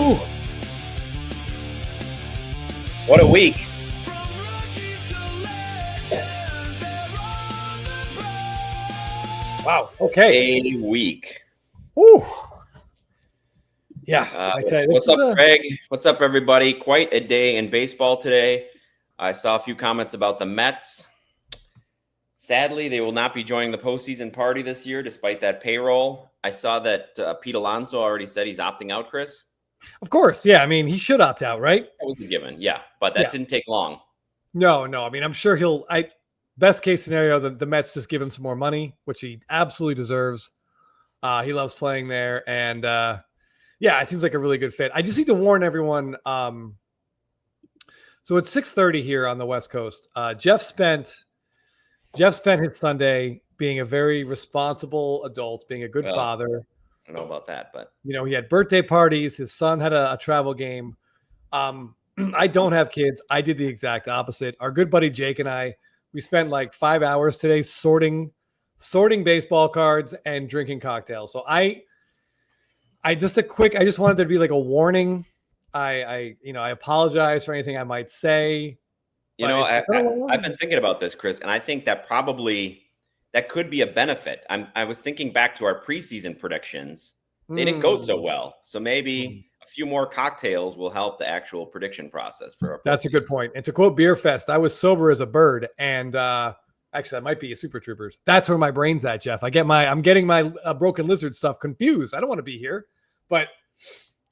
Ooh. What a week. Wow. Okay. A week. Ooh. Yeah. I tell you, what's up, Craig? What's up, everybody? Quite a day in baseball today. I saw a few comments about the Mets. Sadly, they will not be joining the postseason party this year, despite that payroll. I saw that Pete Alonso already said he's opting out, Chris. Of course. Yeah. I mean, he should opt out, right? That was a given. Yeah. But that didn't take long. No. I mean, I'm sure best case scenario, the Mets just give him some more money, which he absolutely deserves. He loves playing there. And it seems like a really good fit. I just need to warn everyone. So it's 6:30 here on the West Coast. Jeff spent his Sunday being a very responsible adult, being a good father. I don't know about that, but he had birthday parties. His son had a travel game. I don't have kids. I did the exact opposite. Our good buddy Jake and I, we spent like 5 hours today sorting baseball cards and drinking cocktails. So I just wanted there to be like a warning. I apologize for anything I might say. I've been thinking about this, Chris, and I think that that could be a benefit. I was thinking back to our preseason predictions. They didn't go so well. So maybe a few more cocktails will help the actual prediction process for our That's a good point. And to quote Beer Fest, I was sober as a bird. And actually, that might be a Super Troopers. That's where my brain's at, Jeff. I'm getting my Broken Lizard stuff confused. I don't want to be here. But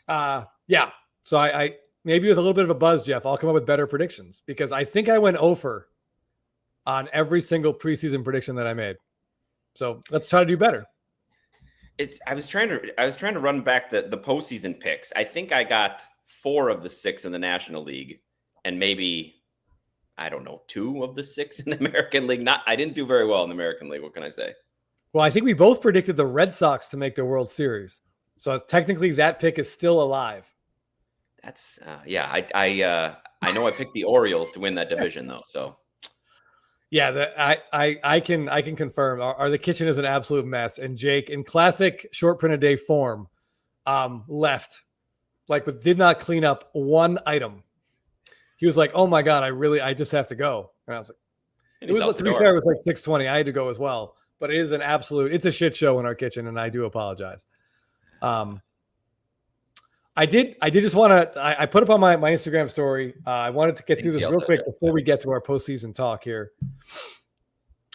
so I maybe with a little bit of a buzz, Jeff, I'll come up with better predictions because I think I went over on every single preseason prediction that I made. So let's try to do better. I was trying to run back the postseason picks. I think I got 4 of the 6 in the National League, and maybe 2 of the 6 in the American League. I didn't do very well in the American League. What can I say? Well, I think we both predicted the Red Sox to make the World Series, so technically that pick is still alive. That's I know I picked the Orioles to win that division though. So yeah, I can confirm. The kitchen is an absolute mess, and Jake, in classic short print a day form, left did not clean up one item. He was like, "Oh my god, I just have to go." And I was like, "It was to be fair, it was like 6:20. I had to go as well." But it's a shit show in our kitchen, and I do apologize. I did just want to, I put up on my Instagram story. I wanted to get through this real quick before we get to our postseason talk here.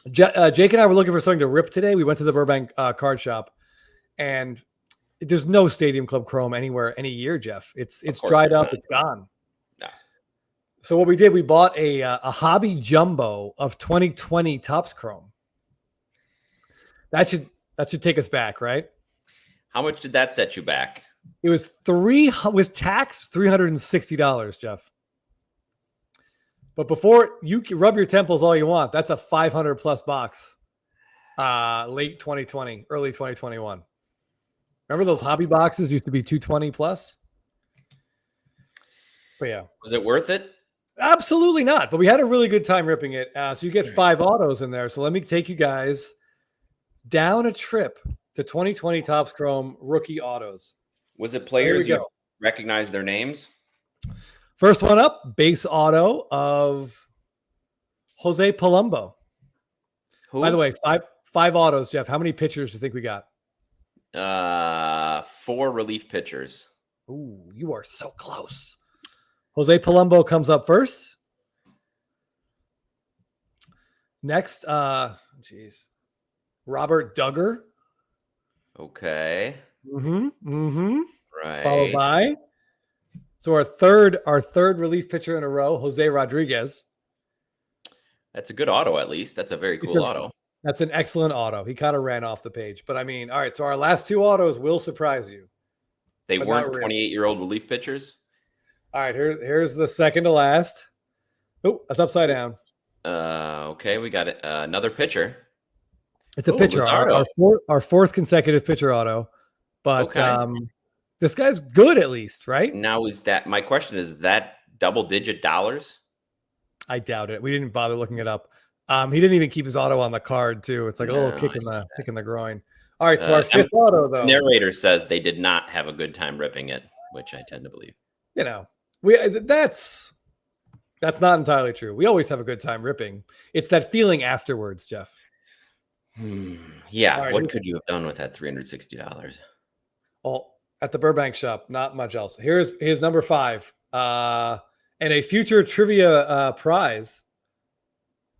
Jake and I were looking for something to rip today. We went to the Burbank card shop, and there's no Stadium Club Chrome anywhere any year, Jeff. It's dried up. It's gone. No. So what we did, we bought a hobby jumbo of 2020 Topps Chrome. That should take us back, right? How much did that set you back? It was with tax, $360, Jeff. But before you can rub your temples all you want, that's a 500 plus box. Late 2020, early 2021. Remember those hobby boxes used to be 220 plus? But yeah. Was it worth it? Absolutely not. But we had a really good time ripping it. So you get 5 autos in there. So let me take you guys down a trip to 2020 Topps Chrome rookie autos. Was it players you recognize their names? First one up, base auto of Jose Palumbo. Who? By the way, five autos, Jeff. How many pitchers do you think we got? 4 relief pitchers. Ooh, you are so close. Jose Palumbo comes up first. Next, Robert Duggar. Okay. Right. Followed by, so our third relief pitcher in a row, Jose Rodriguez. That's a good auto, at least. That's a very cool auto. That's an excellent auto. He kind of ran off the page, but I mean, all right. So our last 2 autos will surprise you. They weren't 28-year-old relief pitchers. All right, here's the second to last. Oh, that's upside down. Okay, we got it. Another pitcher. It's a pitcher auto. Our 4th consecutive pitcher auto. But this guy's good at least, right? Now my question is that double-digit dollars? I doubt it. We didn't bother looking it up. He didn't even keep his auto on the card too. It's like a little kick in the groin. All right, so our 5th auto though. Narrator says they did not have a good time ripping it. which I tend to believe. You know, that's not entirely true. We always have a good time ripping. It's that feeling afterwards, Jeff. Yeah. All right, What could you have done with that $360? Well, at the Burbank shop, not much else. Here's number 5. And a future trivia prize.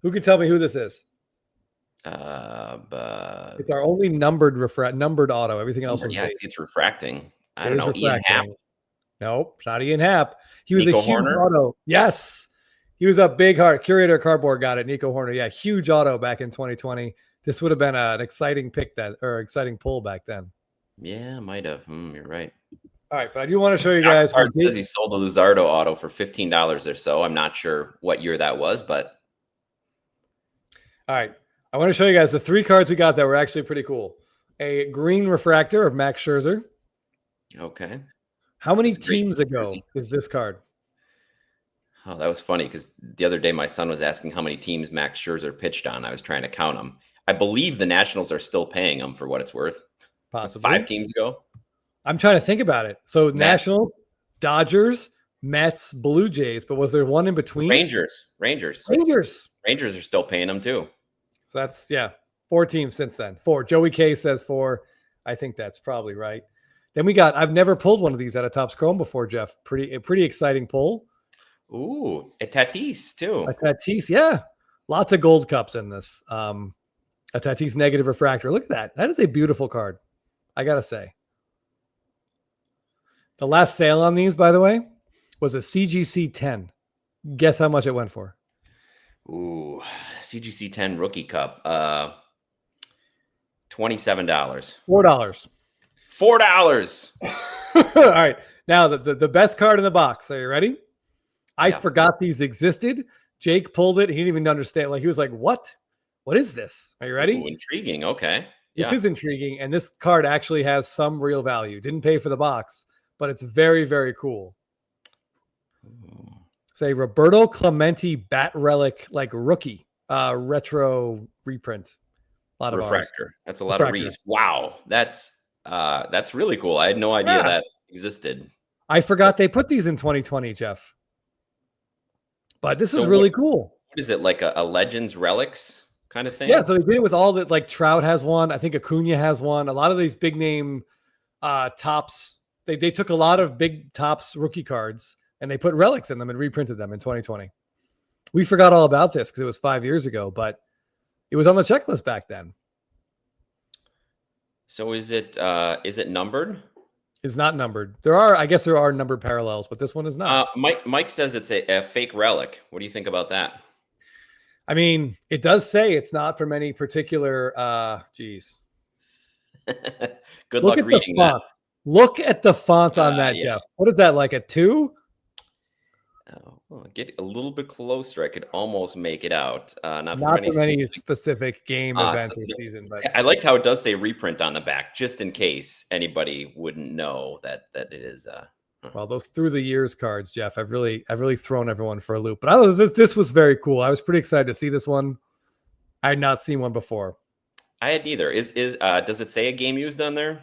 Who can tell me who this is? It's our only numbered auto. Everything else was base. It's refracting. I don't know. Ian Happ. Nope, not Ian Happ. He was Nico a huge Horner? auto. Yes. He was a big heart. Curator Cardboard got it. Nico Horner. Yeah, huge auto back in 2020. This would have been an exciting pick exciting pull back then. Yeah, might have. You're right. All right, but I do want to show you guys. Card says he sold a Luzardo auto for $15 or so. I'm not sure what year that was, but. All right. I want to show you guys the 3 cards we got that were actually pretty cool. A green refractor of Max Scherzer. Okay. How many teams ago is this card? Oh, that was funny because the other day my son was asking how many teams Max Scherzer pitched on. I was trying to count them. I believe the Nationals are still paying him for what it's worth. Possibly. 5 teams ago. I'm trying to think about it. So Nationals, Dodgers, Mets, Blue Jays, but was there one in between? Rangers are still paying him too. So that's 4 teams since then. 4. Joey K says 4. I think that's probably right. Then we got. I've never pulled one of these out of Topps Chrome before, Jeff. Pretty exciting pull. Ooh, a Tatis too. A Tatis, yeah. Lots of gold cups in this. A Tatis negative refractor. Look at that. That is a beautiful card. I gotta say. The last sale on these, by the way, was a CGC 10. Guess how much it went for? Ooh, CGC 10 rookie cup. $27. $4. All right. Now the best card in the box. Are you ready? I forgot these existed. Jake pulled it. He didn't even understand. Like he was like, "What? What is this?" Are you ready? Ooh, intriguing. Okay. Yeah. This is intriguing, and this card actually has some real value. Didn't pay for the box, but it's very, very cool. Say Roberto Clemente bat relic, like rookie, retro reprint. A lot of refractor. That's a lot of reads. Wow, that's really cool. I had no idea that existed. I forgot they put these in 2020, Jeff. But this is really cool. What is it, like a Legends Relics kind of thing? Yeah, so they did it with all that. Like Trout has one. I think Acuna has one. A lot of these big name Topps. They took a lot of big Topps rookie cards and they put relics in them and reprinted them in 2020. We forgot all about this because it was 5 years ago, but it was on the checklist back then. So is it numbered? It's not numbered. I guess there are numbered parallels, but this one is not. Mike says it's a fake relic. What do you think about that? I mean, it does say it's not from any particular. Geez. Good luck reading that. Look at the font on that, Jeff. What is that, like a 2? Get a little bit closer. I could almost make it out. Not from any specific game event or season. But I liked how it does say reprint on the back, just in case anybody wouldn't know that it is. Well, those through the years cards, Jeff, I've really thrown everyone for a loop. But this was very cool. I was pretty excited to see this one. I had not seen one before. I had neither. Does it say a game used on there?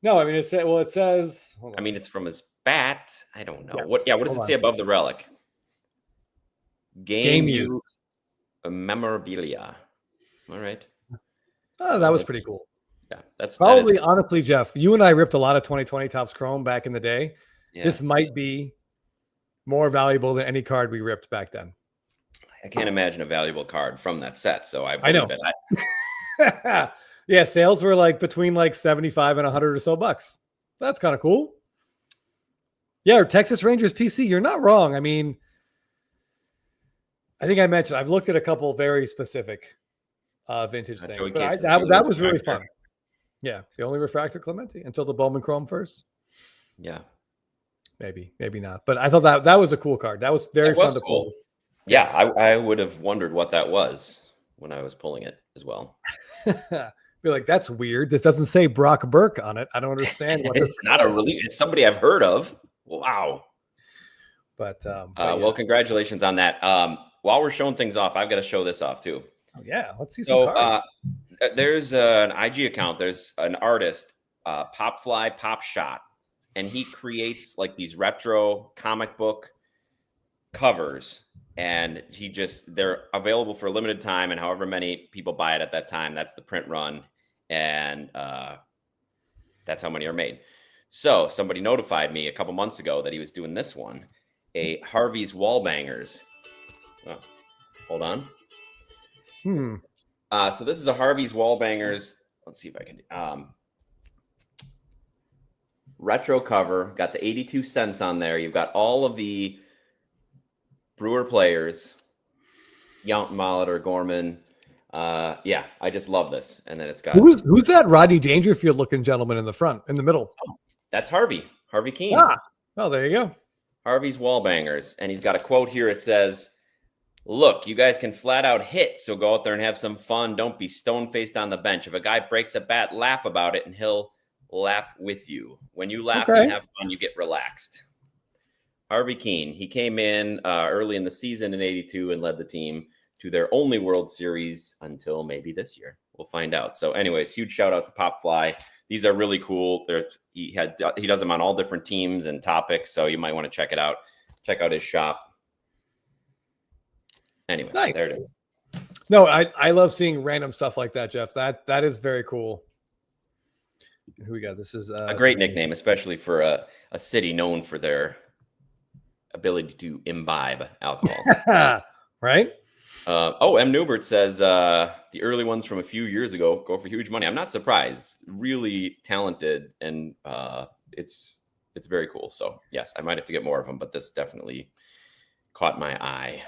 No, I mean it says. I mean, it's from his bat. I don't know. Yes. What does it say above the relic? Game used memorabilia. All right. Oh, that was pretty cool. Yeah, that's probably honestly, Jeff. You and I ripped a lot of 2020 Topps Chrome back in the day. Yeah. This might be more valuable than any card we ripped back then. I can't imagine a valuable card from that set, so I know. Yeah, sales were like between like 75 and 100 or so bucks. That's kind of cool. Yeah, or Texas Rangers PC. You're not wrong. I mean, I think I mentioned I've looked at a couple very specific vintage things, but that was really fun. Yeah, the only refractor Clemente until the Bowman Chrome first. Yeah, maybe not. But I thought that was a cool card. That was very fun to pull. Yeah, I would have wondered what that was when I was pulling it as well. Be like, that's weird. This doesn't say Brock Burke on it. I don't understand what it's not it's somebody I've heard of. Wow. But well, congratulations on that. While we're showing things off, I've got to show this off too. Oh, yeah, let's see some cards. There's an IG account. There's an artist, Pop Fly Pop Shot. and he creates like these retro comic book covers, and they're available for a limited time, and however many people buy it at that time, that's the print run, and that's how many are made. So somebody notified me a couple months ago that he was doing this one, a Harvey's Wall Bangers. Oh, hold on. So this is a Harvey's Wall Bangers. Let's see if I can retro cover. Got the 82 cents on there. You've got all of the Brewer players, Yount, Molitor, Gorman. Yeah, I just love this. And then it's got who's that Rodney Dangerfield looking gentleman in the front, in the middle? Oh, that's Harvey Keene. Ah, oh, there you go. Harvey's Wall Bangers. And he's got a quote here. It says, "Look, you guys can flat out hit, so go out there and have some fun. Don't be stone-faced on the bench. If a guy breaks a bat, laugh about it, and he'll laugh with you. When you laugh and have fun, you get relaxed." Harvey Keene. He came in early in the season in 82 and led the team to their only World Series until maybe this year. We'll find out. So anyways, huge shout out to Pop Fly. These are really cool. He does them on all different teams and topics, so you might want to check it out. Check out his shop. Anyway, nice. There it is. No, I love seeing random stuff like that, Jeff. That is very cool. Who we got? This is a great nickname, especially for a city known for their ability to imbibe alcohol. Right? M. Newbert says the early ones from a few years ago go for huge money. I'm not surprised. Really talented, and it's very cool. So yes, I might have to get more of them, but this definitely caught my eye.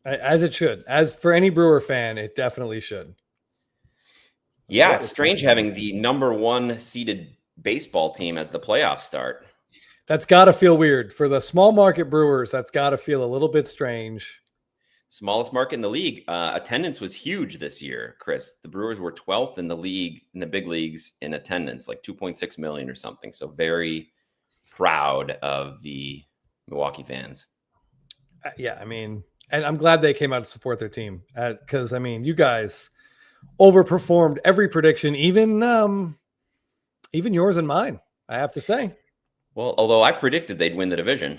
As it should. As for any Brewer fan, it definitely should. Yeah, it's strange having the number 1 seeded baseball team as the playoffs start. That's got to feel weird. For the small market Brewers, that's got to feel a little bit strange. Smallest market in the league. Attendance was huge this year, Chris. The Brewers were 12th in the league, in the big leagues in attendance, like 2.6 million or something. So very proud of the Milwaukee fans. Yeah, I mean, and I'm glad they came out to support their team because, I mean, you guys overperformed every prediction, even yours and mine, I have to say. Well, although I predicted they'd win the division.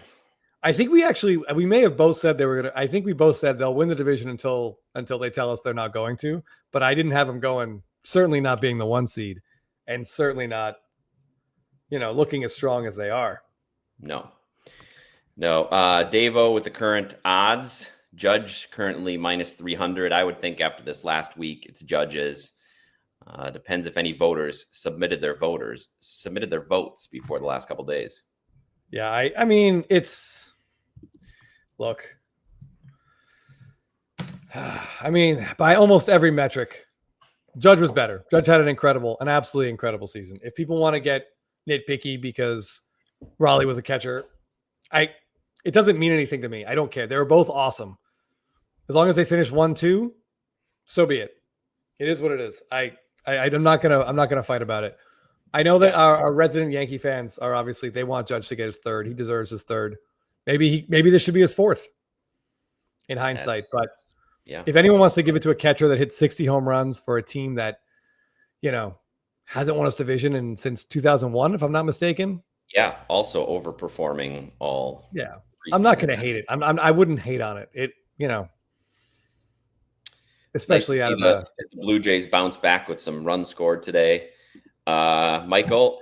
I think we may have both said they were going to. I think we both said they'll win the division until they tell us they're not going to. But I didn't have them going, certainly not being the 1 seed, and certainly not, looking as strong as they are. No. Davo with the current odds. Judge currently minus 300. I would think after this last week, it's Judge's. Depends if any voters submitted their votes before the last couple of days. Yeah, I mean, look, I mean, by almost every metric, Judge was better. Judge had an absolutely incredible season. If people want to get nitpicky because Raleigh was a catcher, it doesn't mean anything to me. I don't care. They were both awesome. As long as they finish 1-2, so be it. It is what it is. I'm not gonna fight about it. I know that our resident Yankee fans are obviously, they want Judge to get his 3rd. He deserves his 3rd. Maybe this should be his 4th in hindsight. But if anyone wants to give it to a catcher that hit 60 home runs for a team that, hasn't won its division since 2001, if I'm not mistaken. Yeah. Also overperforming all. Yeah. I'm not going to hate it. I wouldn't hate on it. Especially nice out of the Blue Jays bounce back with some runs scored today. Michael,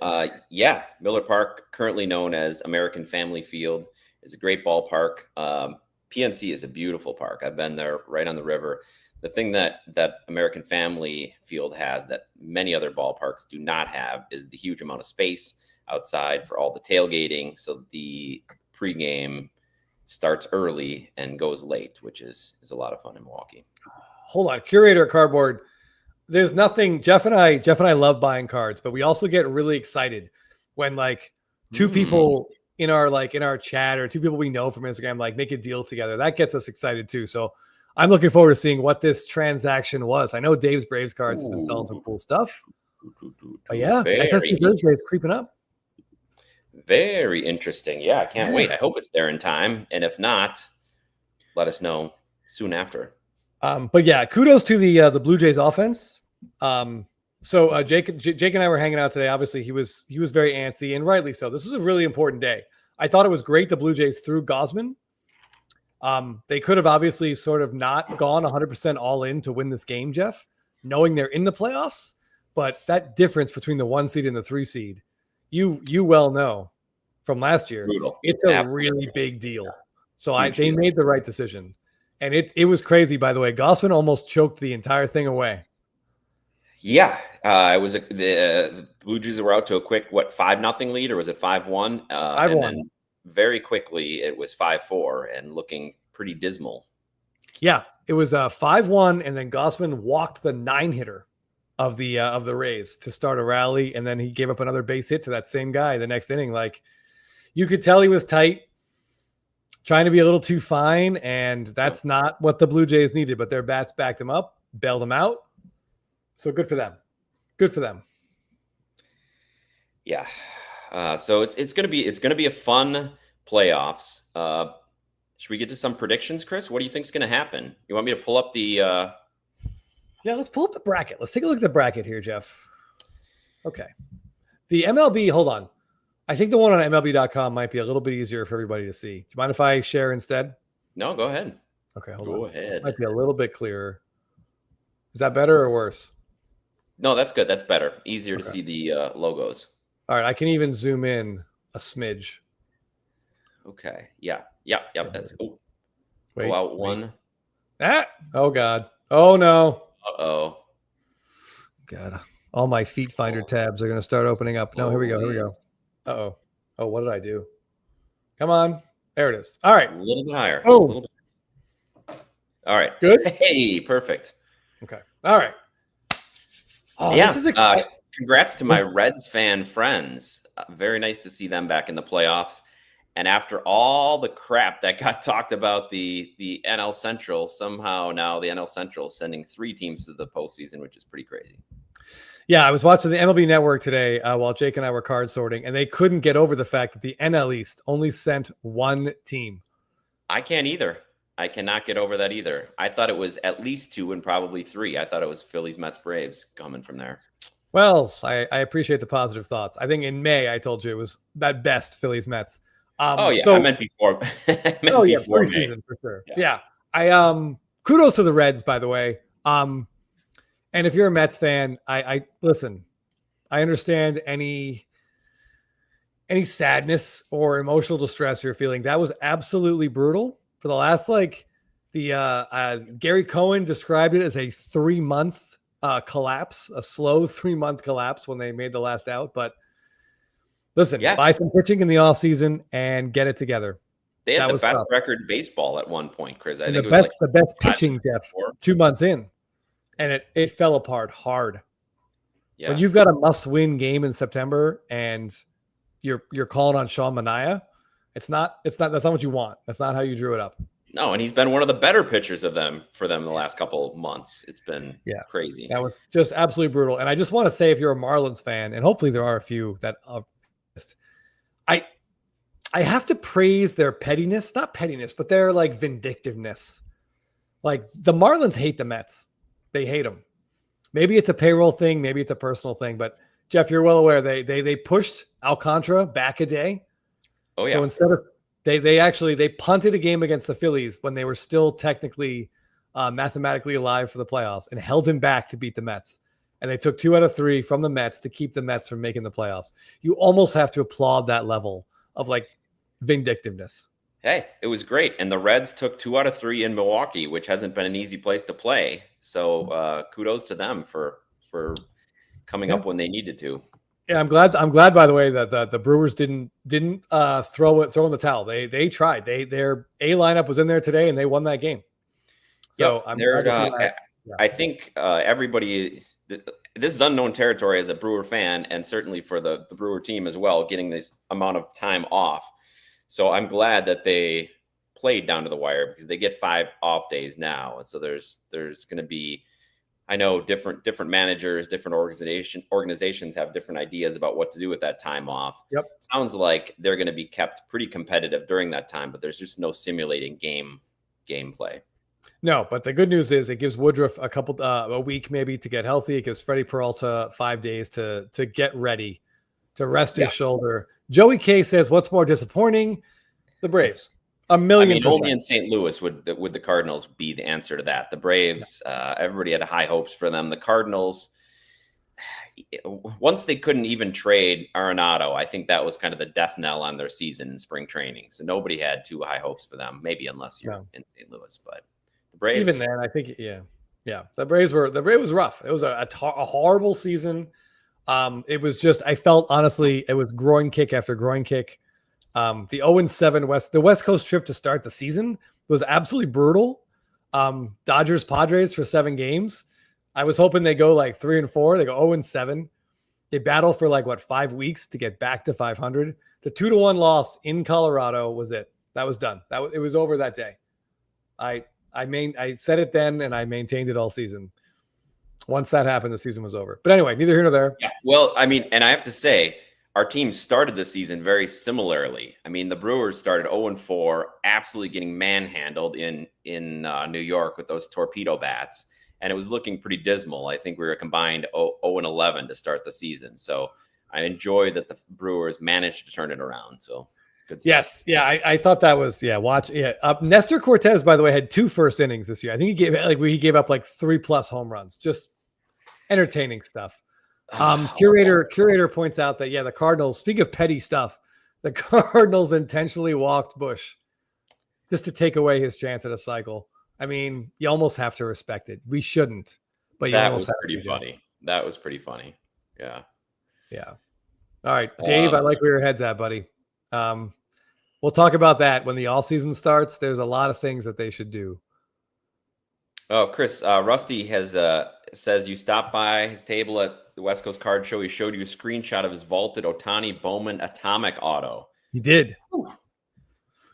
Miller Park, currently known as American Family Field, is a great ballpark. PNC is a beautiful park. I've been there, right on the river. The thing that American Family Field has that many other ballparks do not have is the huge amount of space outside for all the tailgating. So the pregame starts early and goes late, which is a lot of fun in Milwaukee. Hold on, Curator Cardboard. There's nothing. Jeff and I love buying cards, but we also get really excited when like 2 people in our chat or 2 people we know from Instagram make a deal together. That gets us excited too. So I'm looking forward to seeing what this transaction was. I know Dave's Braves cards has been selling some cool stuff. But yeah, SSP Thursday is creeping up. Very interesting. Yeah, I can't wait. I hope it's there in time, and if not, let us know soon after. But yeah, kudos to the Blue Jays offense. So Jake and I were hanging out today. Obviously, he was very antsy, and rightly so. This is a really important day. I thought it was great the Blue Jays threw Gosman. They could have obviously sort of not gone 100% all in to win this game, Jeff, knowing they're in the playoffs. But that difference between the 1 seed and the 3 seed, you well know from last year, Brutal. it's a Absolutely. really big deal. So Huge they deal. made the right decision. And it was crazy, by the way. Gosman almost choked the entire thing away. Yeah, it was the Blue Jays were out to a quick 5-0 lead, or was it 5-1? 5-1. And then very quickly it was 5-4 and looking pretty dismal. Yeah, it was 5-1, and then Gosman walked the 9-hitter of the Rays to start a rally, and then he gave up another base hit to that same guy the next inning. Like, you could tell he was tight, trying to be a little too fine, and that's not what the Blue Jays needed. But their bats backed him up, bailed him out. So good for them. Good for them. Yeah. So it's gonna be a fun playoffs. Should we get to some predictions, Chris? What do you think is gonna happen? You want me to pull up the? Yeah, let's pull up the bracket. Let's take a look at the bracket here, Jeff. Okay, the MLB. Hold on. I think the one on MLB.com might be a little bit easier for everybody to see. Do you mind if I share instead? No, go ahead. Okay, hold Go on. ahead. This might be a little bit clearer. Is that better or worse? No, that's good. That's better. Easier to Okay. see the logos. All right, I can even zoom in a smidge. Okay. Yeah. That's Wait, go out one. Oh God. Oh no. Uh-oh. God. All my feet finder tabs are going to start opening up. No, here we go. Uh-oh. Oh, what did I do? Come on. There it is. All right. A little bit higher. Oh. A little bit. All right. Good. Hey, perfect. Okay. All right. Oh, yeah. This is exciting. Congrats to my Reds fan friends. Very nice to see them back in the playoffs. And after all the crap that got talked about the NL Central, somehow now the NL Central is sending 3 teams to the postseason, which is pretty crazy. Yeah, I was watching the MLB Network today while Jake and I were card sorting, and they couldn't get over the fact that the NL East only sent 1 team. I can't either. I cannot get over that either. I thought it was at least 2 and probably 3. I thought it was Phillies, Mets, Braves coming from there. Well, I appreciate the positive thoughts. I think in May I told you it was at best Phillies, Mets. I meant before. Before May. For sure. Yeah. I kudos to the Reds, by the way. And if you're a Mets fan, I listen. I understand any sadness or emotional distress you're feeling. That was absolutely brutal. For the last Gary Cohen described it as a 3-month collapse, a slow 3-month collapse when they made the last out. But listen, buy some pitching in the offseason and get it together. They had the best record in baseball at one point, Chris. I think it was the best pitching, Jeff, 2 months in. And it fell apart hard. Yeah. When you've got a must-win game in September and you're calling on Sean Manaea, that's not what you want. That's not how you drew it up. No, and he's been one of the better pitchers for them the last couple of months. It's been crazy. That was just absolutely brutal. And I just want to say, if you're a Marlins fan, and hopefully there are a few that I have to praise their pettiness, not pettiness, but their like vindictiveness. Like, the Marlins hate the Mets. They hate them. Maybe it's a payroll thing. Maybe it's a personal thing. But Jeff, you're well aware they pushed Alcantara back a day. Oh yeah. So instead of they punted a game against the Phillies when they were still technically mathematically alive for the playoffs and held him back to beat the Mets. And they took 2 out of 3 from the Mets to keep the Mets from making the playoffs. You almost have to applaud that level of like vindictiveness. Hey, it was great. And the Reds took 2 out of 3 in Milwaukee, which hasn't been an easy place to play. So kudos to them for coming up when they needed to. Yeah, I'm glad, by the way, that the Brewers didn't throw in the towel. They tried. Their A lineup was in there today, and they won that game. So I'm glad to see that. I think everybody. This is unknown territory as a Brewer fan, and certainly for the Brewer team as well, getting this amount of time off. So I'm glad that they played down to the wire because they get 5 off days now, and so there's going to be. I know different managers, different organizations have different ideas about what to do with that time off. Yep. Sounds like they're going to be kept pretty competitive during that time, but there's just no simulating gameplay. No, but the good news is it gives Woodruff a week maybe to get healthy. It gives Freddie Peralta 5 days to get ready, to rest his shoulder. Joey K says, "What's more disappointing? The Braves." A million percent. Only in St. Louis would the Cardinals be the answer to that. The Braves, everybody had high hopes for them. The Cardinals, once they couldn't even trade Arenado, I think that was kind of the death knell on their season in spring training. So nobody had too high hopes for them, maybe unless you're in St. Louis. But the Braves, even then, I think, the Braves was rough. It was a horrible season. It was just, I felt honestly, it was groin kick after groin kick. The 0-7 the West Coast trip to start the season was absolutely brutal. Dodgers Padres for 7 games. I was hoping they go like 3-4. They go 0-7. They battle for 5 weeks to get back to 500. The 2-1 loss in Colorado was it. That was done. It was over that day. I said it then and I maintained it all season. Once that happened, the season was over. But anyway, neither here nor there. Yeah. Well, and I have to say, our team started the season very similarly. The Brewers started 0-4, absolutely getting manhandled in New York with those torpedo bats, and it was looking pretty dismal. I think we were combined 0-11 to start the season. So I enjoy that the Brewers managed to turn it around. So good stuff. Yes, yeah, I thought that was Nestor Cortez, by the way, had 2 first innings this year. I think he gave up 3+ home runs. Just entertaining stuff. Curator points out that the Cardinals, speak of petty stuff, the Cardinals intentionally walked Bush just to take away his chance at a cycle. You almost have to respect it. We shouldn't, but that was pretty funny. That was pretty funny. Yeah. All right, Dave, I like where your head's at, buddy. We'll talk about that when the off season starts. There's a lot of things that they should do. Oh, Chris, Rusty says you stopped by his table at the West Coast Card Show. He showed you a screenshot of his vaulted Ohtani Bowman Atomic Auto. He did.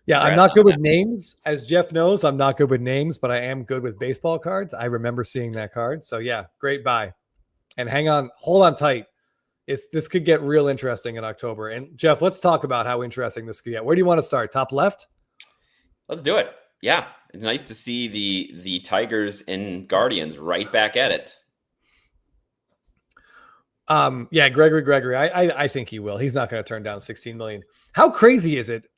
Yeah, I'm not good with names. As Jeff knows, I'm not good with names, but I am good with baseball cards. I remember seeing that card. So great buy. And hold on tight. This could get real interesting in October. And Jeff, let's talk about how interesting this could get. Where do you want to start? Top left? Let's do it. Yeah. It's nice to see the Tigers and Guardians right back at it. Gregory. I think he will. He's not going to turn down $16 million. How crazy is it?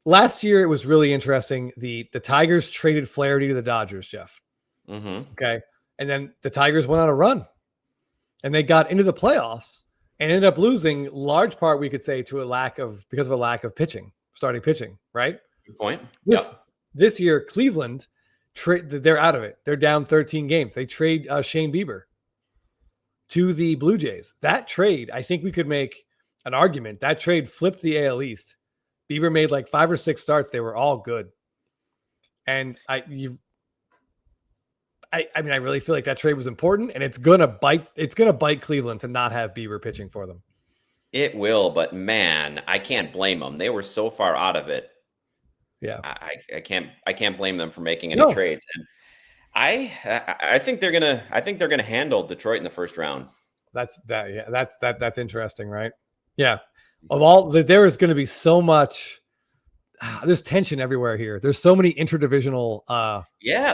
Last year, it was really interesting. The Tigers traded Flaherty to the Dodgers, Jeff. Mm-hmm. Okay. And then the Tigers went on a run. And they got into the playoffs and ended up losing large part, we could say, because of a lack of starting pitching, right? Good point. This year, Cleveland, they're out of it. They're down 13 games. They trade Shane Bieber to the Blue Jays. That trade, I think we could make an argument. That trade flipped the AL East. Bieber made 5 or 6 starts. They were all good. And I really feel like that trade was important, and it's gonna bite Cleveland to not have Bieber pitching for them. It will, but man, I can't blame them. They were so far out of it. Yeah, I can't blame them for making any trades. And I think they're gonna handle Detroit in the first round. That's interesting, right? Yeah, there is going to be so much. There's tension everywhere here. There's so many interdivisional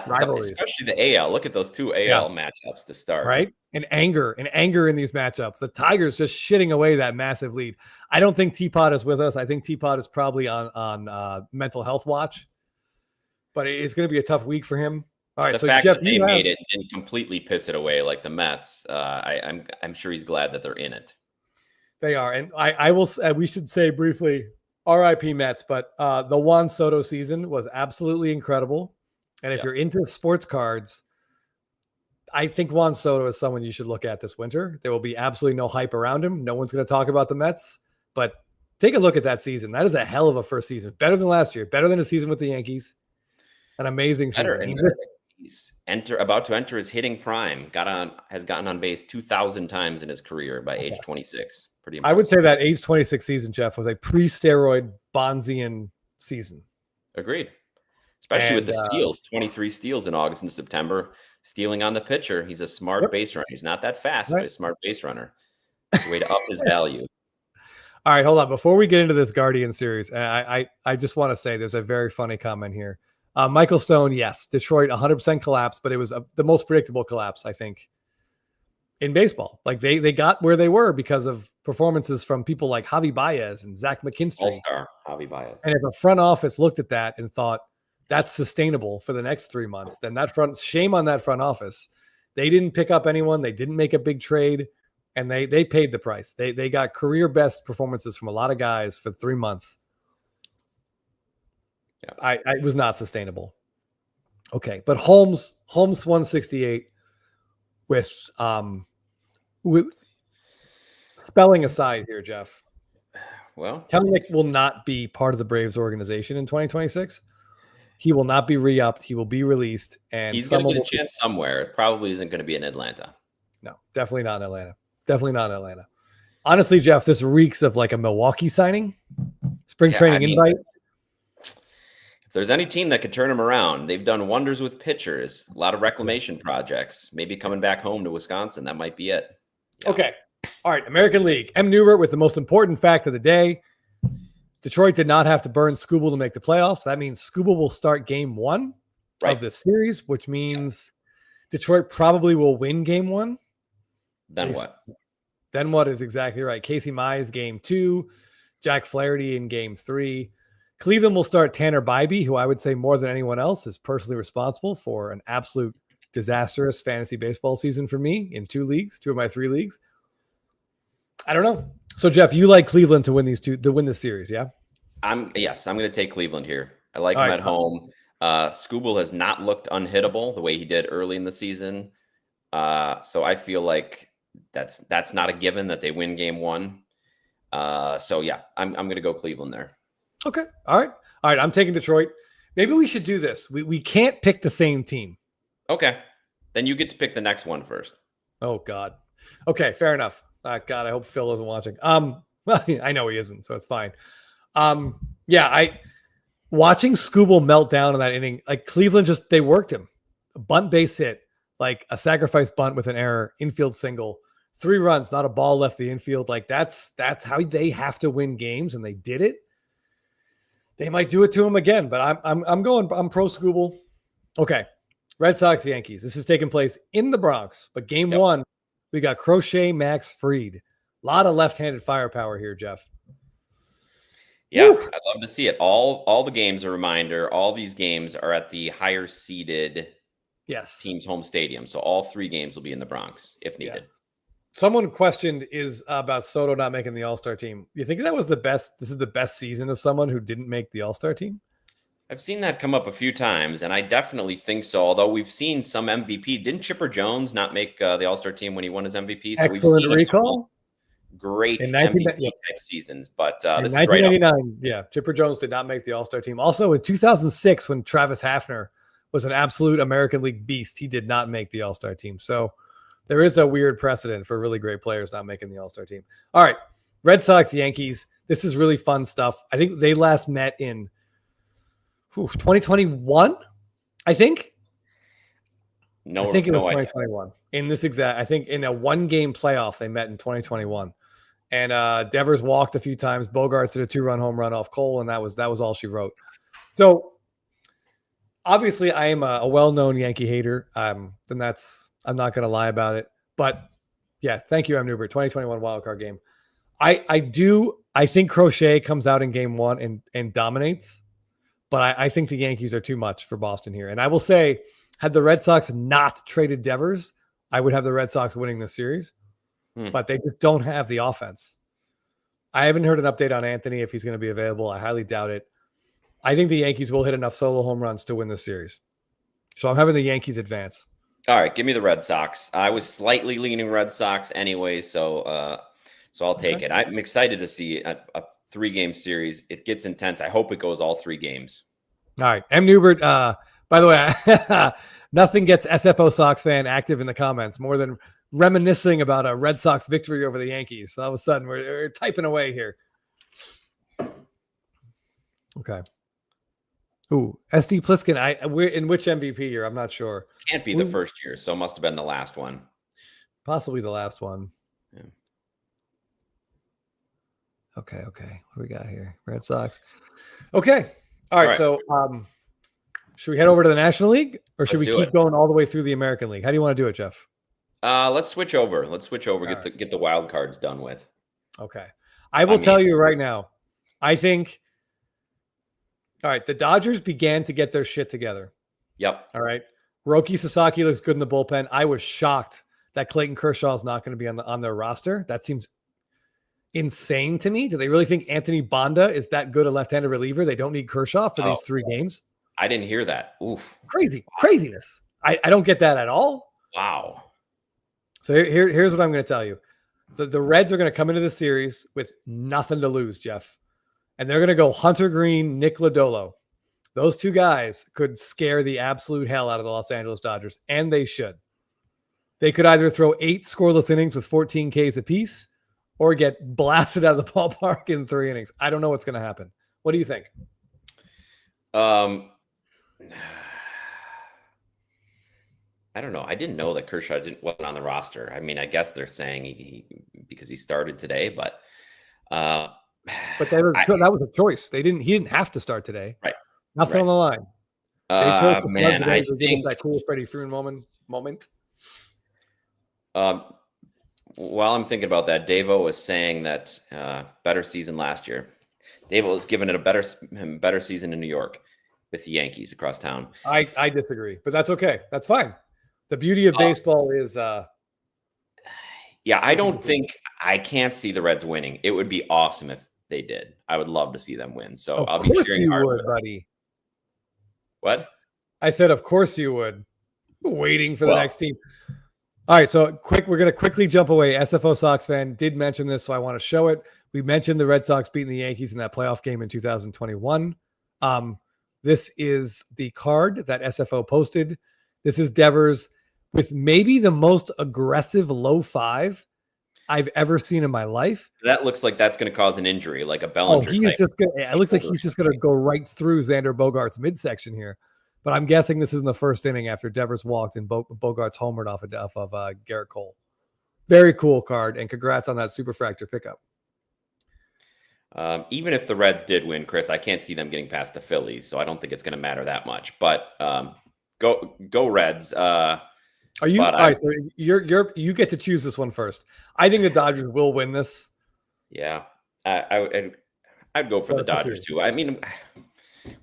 rivalries, especially the AL. Look at those 2 AL matchups to start, right? And anger in these matchups. The Tigers just shitting away that massive lead. I don't think Teapot is with us. I think Teapot is probably on mental health watch, but it's going to be a tough week for him. All right, the fact that they made it didn't completely piss it away like the Mets. I'm sure he's glad that they're in it. They are, and I will. We should say briefly. RIP Mets, but the Juan Soto season was absolutely incredible. And if you're into sports cards, I think Juan Soto is someone you should look at this winter. There will be absolutely no hype around him. No one's going to talk about the Mets, but take a look at that season. That is a hell of a first season. Better than last year. Better than a season with the Yankees. An amazing season. He's about to enter his hitting prime. Has gotten on base 2,000 times in his career by age 26. Pretty impressive. I would say that age 26 season, Jeff, was a pre-steroid Bonzian season. Agreed. Especially with the steals, 23 steals in August and September, stealing on the pitcher. He's a smart base runner. He's not that fast, but a smart base runner. Way to up his value. All right, hold on. Before we get into this Guardian series, I just want to say there's a very funny comment here. Michael Stone, yes. Detroit 100% collapse, but it was the most predictable collapse, I think, in baseball. Like they got where they were because of performances from people like Javi Baez and Zach McKinstry. All-star Javi Baez. And if a front office looked at that and thought that's sustainable for the next 3 months, then shame on that front office. They didn't pick up anyone. They didn't make a big trade, and they paid the price. They got career best performances from a lot of guys for 3 months. Yeah. I was not sustainable. Okay, but Holmes 168 with spelling aside here, Jeff. Well, Kelenic will not be part of the Braves organization in 2026. He will not be re-upped. He will be released, and he's going to get a chance somewhere. It probably isn't going to be in Atlanta. No, definitely not in Atlanta. Definitely not in Atlanta. Honestly, Jeff, this reeks of like a Milwaukee signing, spring training invite. If there's any team that could turn him around, they've done wonders with pitchers, a lot of reclamation projects, maybe coming back home to Wisconsin. That might be it. Yeah. Okay. All right. American League. M. Newbert with the most important fact of the day. Detroit did not have to burn Skubal to make the playoffs. That means Skubal will start game 1 of the series, which means Detroit probably will win game 1. Then what? Then what is exactly right. Casey Mize game 2, Jack Flaherty in game 3. Cleveland will start Tanner Bybee, who I would say more than anyone else is personally responsible for an absolute disastrous fantasy baseball season for me in 2 of my 3 leagues. I don't know. So Jeff, you like Cleveland to win this series, yeah? I'm going to take Cleveland here. I like him at home. Skubal has not looked unhittable the way he did early in the season. So I feel like that's not a given that they win game 1. So yeah, I'm going to go Cleveland there. Okay. All right. I'm taking Detroit. Maybe we should do this. We can't pick the same team. Okay. Then you get to pick the next one first. Oh God. Okay. Fair enough. God, I hope Phil isn't watching. Well, I know he isn't, so it's fine. Watching Skubal melt down in that inning, like Cleveland they worked him. A bunt base hit, like a sacrifice bunt with an error, infield single, 3 runs, not a ball left the infield. Like that's how they have to win games, and they did it. They might do it to him again, but I'm pro Skubal. Okay. Red Sox, Yankees. This is taking place in the Bronx, but game 1, we got Crochet, Max Fried. A lot of left-handed firepower here, Jeff. Yeah, I'd love to see it. All the games, a reminder, all these games are at the higher seeded team's home stadium. So all 3 games will be in the Bronx if needed. Yes. Someone questioned about Soto not making the All-Star team. You think that was this is the best season of someone who didn't make the All-Star team? I've seen that come up a few times, and I definitely think so. Although we've seen some MVP. Didn't Chipper Jones not make the All-Star team when he won his MVP? So excellent recall. Great MVP type seasons, but this is 1999. Chipper Jones did not make the All-Star team. Also in 2006, when Travis Hafner was an absolute American League beast, he did not make the All-Star team. So there is a weird precedent for really great players not making the All-Star team. All right, Red Sox, Yankees. This is really fun stuff. I think they last met in 2021. I think it was 2021. In this I think in a 1-game playoff, they met in 2021. And Devers walked a few times. Bogarts did a 2-run home run off Cole, and that was all she wrote. So obviously, I am a well-known Yankee hater. I'm not going to lie about it. But yeah, thank you, M. Newbert. 2021 wildcard game. I think Crochet comes out in game 1 and dominates. But I think the Yankees are too much for Boston here. And I will say, had the Red Sox not traded Devers, I would have the Red Sox winning this series. But they just don't have the offense. I haven't heard an update on Anthony if he's going to be available. I highly doubt it. I think the Yankees will hit enough solo home runs to win this series. So I'm having the Yankees advance. All right, give me the Red Sox. I was slightly leaning Red Sox anyway, so I'll take it. I'm excited to see a 3-game series. It gets intense. I hope it goes all 3 games. All right. M. Newbert, by the way, nothing gets SFO Sox fan active in the comments more than reminiscing about a Red Sox victory over the Yankees. So all of a sudden, we're typing away here. Okay. Ooh, SD Pliskin. We're in which MVP year? I'm not sure. Can't be the first year, so must have been the last one. Possibly the last one. Yeah. Okay. What do we got here? Red Sox. Okay. All right. So Should we head over to the National League, or should Let's we do keep it. going all the way through the American League? How do you want to do it, Jeff? Let's switch over. All Get the wild cards done with. Okay. I will tell you right now, I think, all right, the Dodgers began to get their shit together. Yep. All right. Roki Sasaki looks good in the bullpen. I was shocked that Clayton Kershaw is not going to be on their roster. That seems insane to me. Do they really think Anthony Banda is that good a left-handed reliever? They don't need Kershaw for these 3 games? I didn't hear that. Oof. Craziness. I don't get that at all. Wow. So here's what I'm going to tell you. The Reds are going to come into the series with nothing to lose, Jeff. And they're going to go Hunter Green, Nick Lodolo. Those 2 guys could scare the absolute hell out of the Los Angeles Dodgers, and they should. They could either throw 8 scoreless innings with 14 Ks apiece or get blasted out of the ballpark in 3 innings. I don't know what's going to happen. What do you think? I don't know. I didn't know that Kershaw wasn't on the roster. I mean, I guess they're saying he because he started today, but that was a choice. He didn't have to start today. Right. Nothing on the line. Man, I think that cool Freddie Freeman moment. While I'm thinking about that, Davo was saying that better season last year. Davo was giving it a better season in New York with the Yankees across town. I disagree, but that's okay. That's fine. The beauty of baseball is I can't see the Reds winning. It would be awesome if they did. I would love to see them win. So I'll be cheering hard. Of course you would, buddy. What? I said, of course you would. Waiting for the next team. All right, so we're going to quickly jump away. SFO Sox fan did mention this, so I want to show it. We mentioned the Red Sox beating the Yankees in that playoff game in 2021. This is the card that SFO posted. This is Devers with maybe the most aggressive low 5 I've ever seen in my life. That looks like that's going to cause an injury, like a Bellinger. It looks like he's just going to go right through Xander Bogaerts' midsection here. But I'm guessing this is in the first inning after Devers walked and Bogaerts homered off of Garrett Cole. Very cool card, and congrats on that Superfractor pickup. Even if the Reds did win, Chris, I can't see them getting past the Phillies, so I don't think it's going to matter that much. But go Reds. Are you all right? So you get to choose this one first. I think the Dodgers will win this. Yeah, I'd go for the Dodgers too. I mean,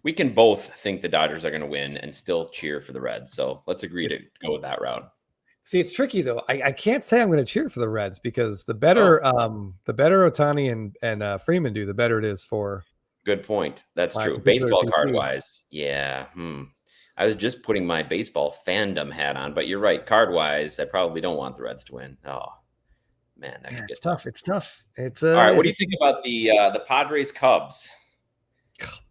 we can both think the Dodgers are going to win and still cheer for the Reds. So let's agree to go with that route. See, it's tricky though. I can't say I'm going to cheer for the Reds because the better Ohtani and Freeman do, the better it is for. Good point. That's true. Baseball card wise, yeah. I was just putting my baseball fandom hat on, but you're right. Card wise, I probably don't want the Reds to win. Oh man, that could get tough. It's tough. It's all right. What do you think about the Padres Cubs?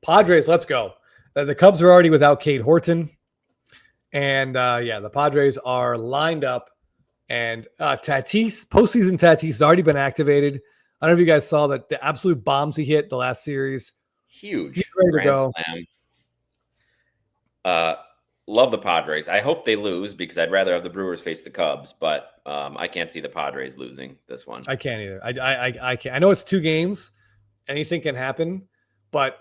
Padres, let's go. The Cubs are already without Cade Horton. And the Padres are lined up. And postseason Tatis has already been activated. I don't know if you guys saw that the absolute bombs he hit the last series. Huge. He's ready to go. Love the Padres. I hope they lose because I'd rather have the Brewers face the Cubs, but I can't see the Padres losing this one. I can't either. I can't. I know it's 2 games. Anything can happen. But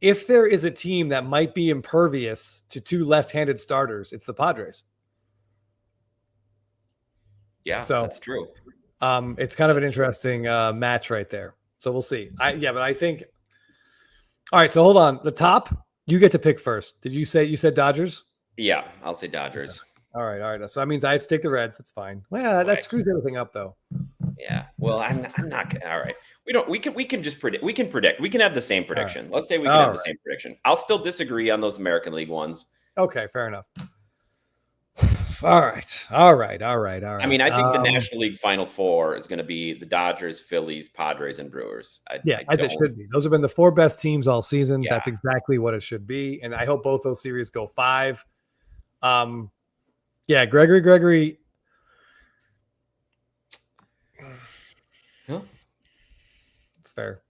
if there is a team that might be impervious to 2 left-handed starters, it's the Padres. Yeah, so that's true. It's kind of an interesting match right there. So we'll see. But I think. All right, so hold on. The top, you get to pick first. Did you said Dodgers? Yeah, I'll say Dodgers. All right. So that means I have to take the Reds. That's fine. Well, that screws everything up, though. Yeah. Well, I'm not. All right. We can just predict. We can predict. We can have the same prediction. Right. Let's say we can have the same prediction. I'll still disagree on those American League ones. Okay, fair enough. All right. I mean, I think the National League Final Four is going to be the Dodgers, Phillies, Padres, and Brewers. As it should be. Those have been the 4 best teams all season. Yeah. That's exactly what it should be. And I hope both those series go 5. Gregory. Huh? It's fair.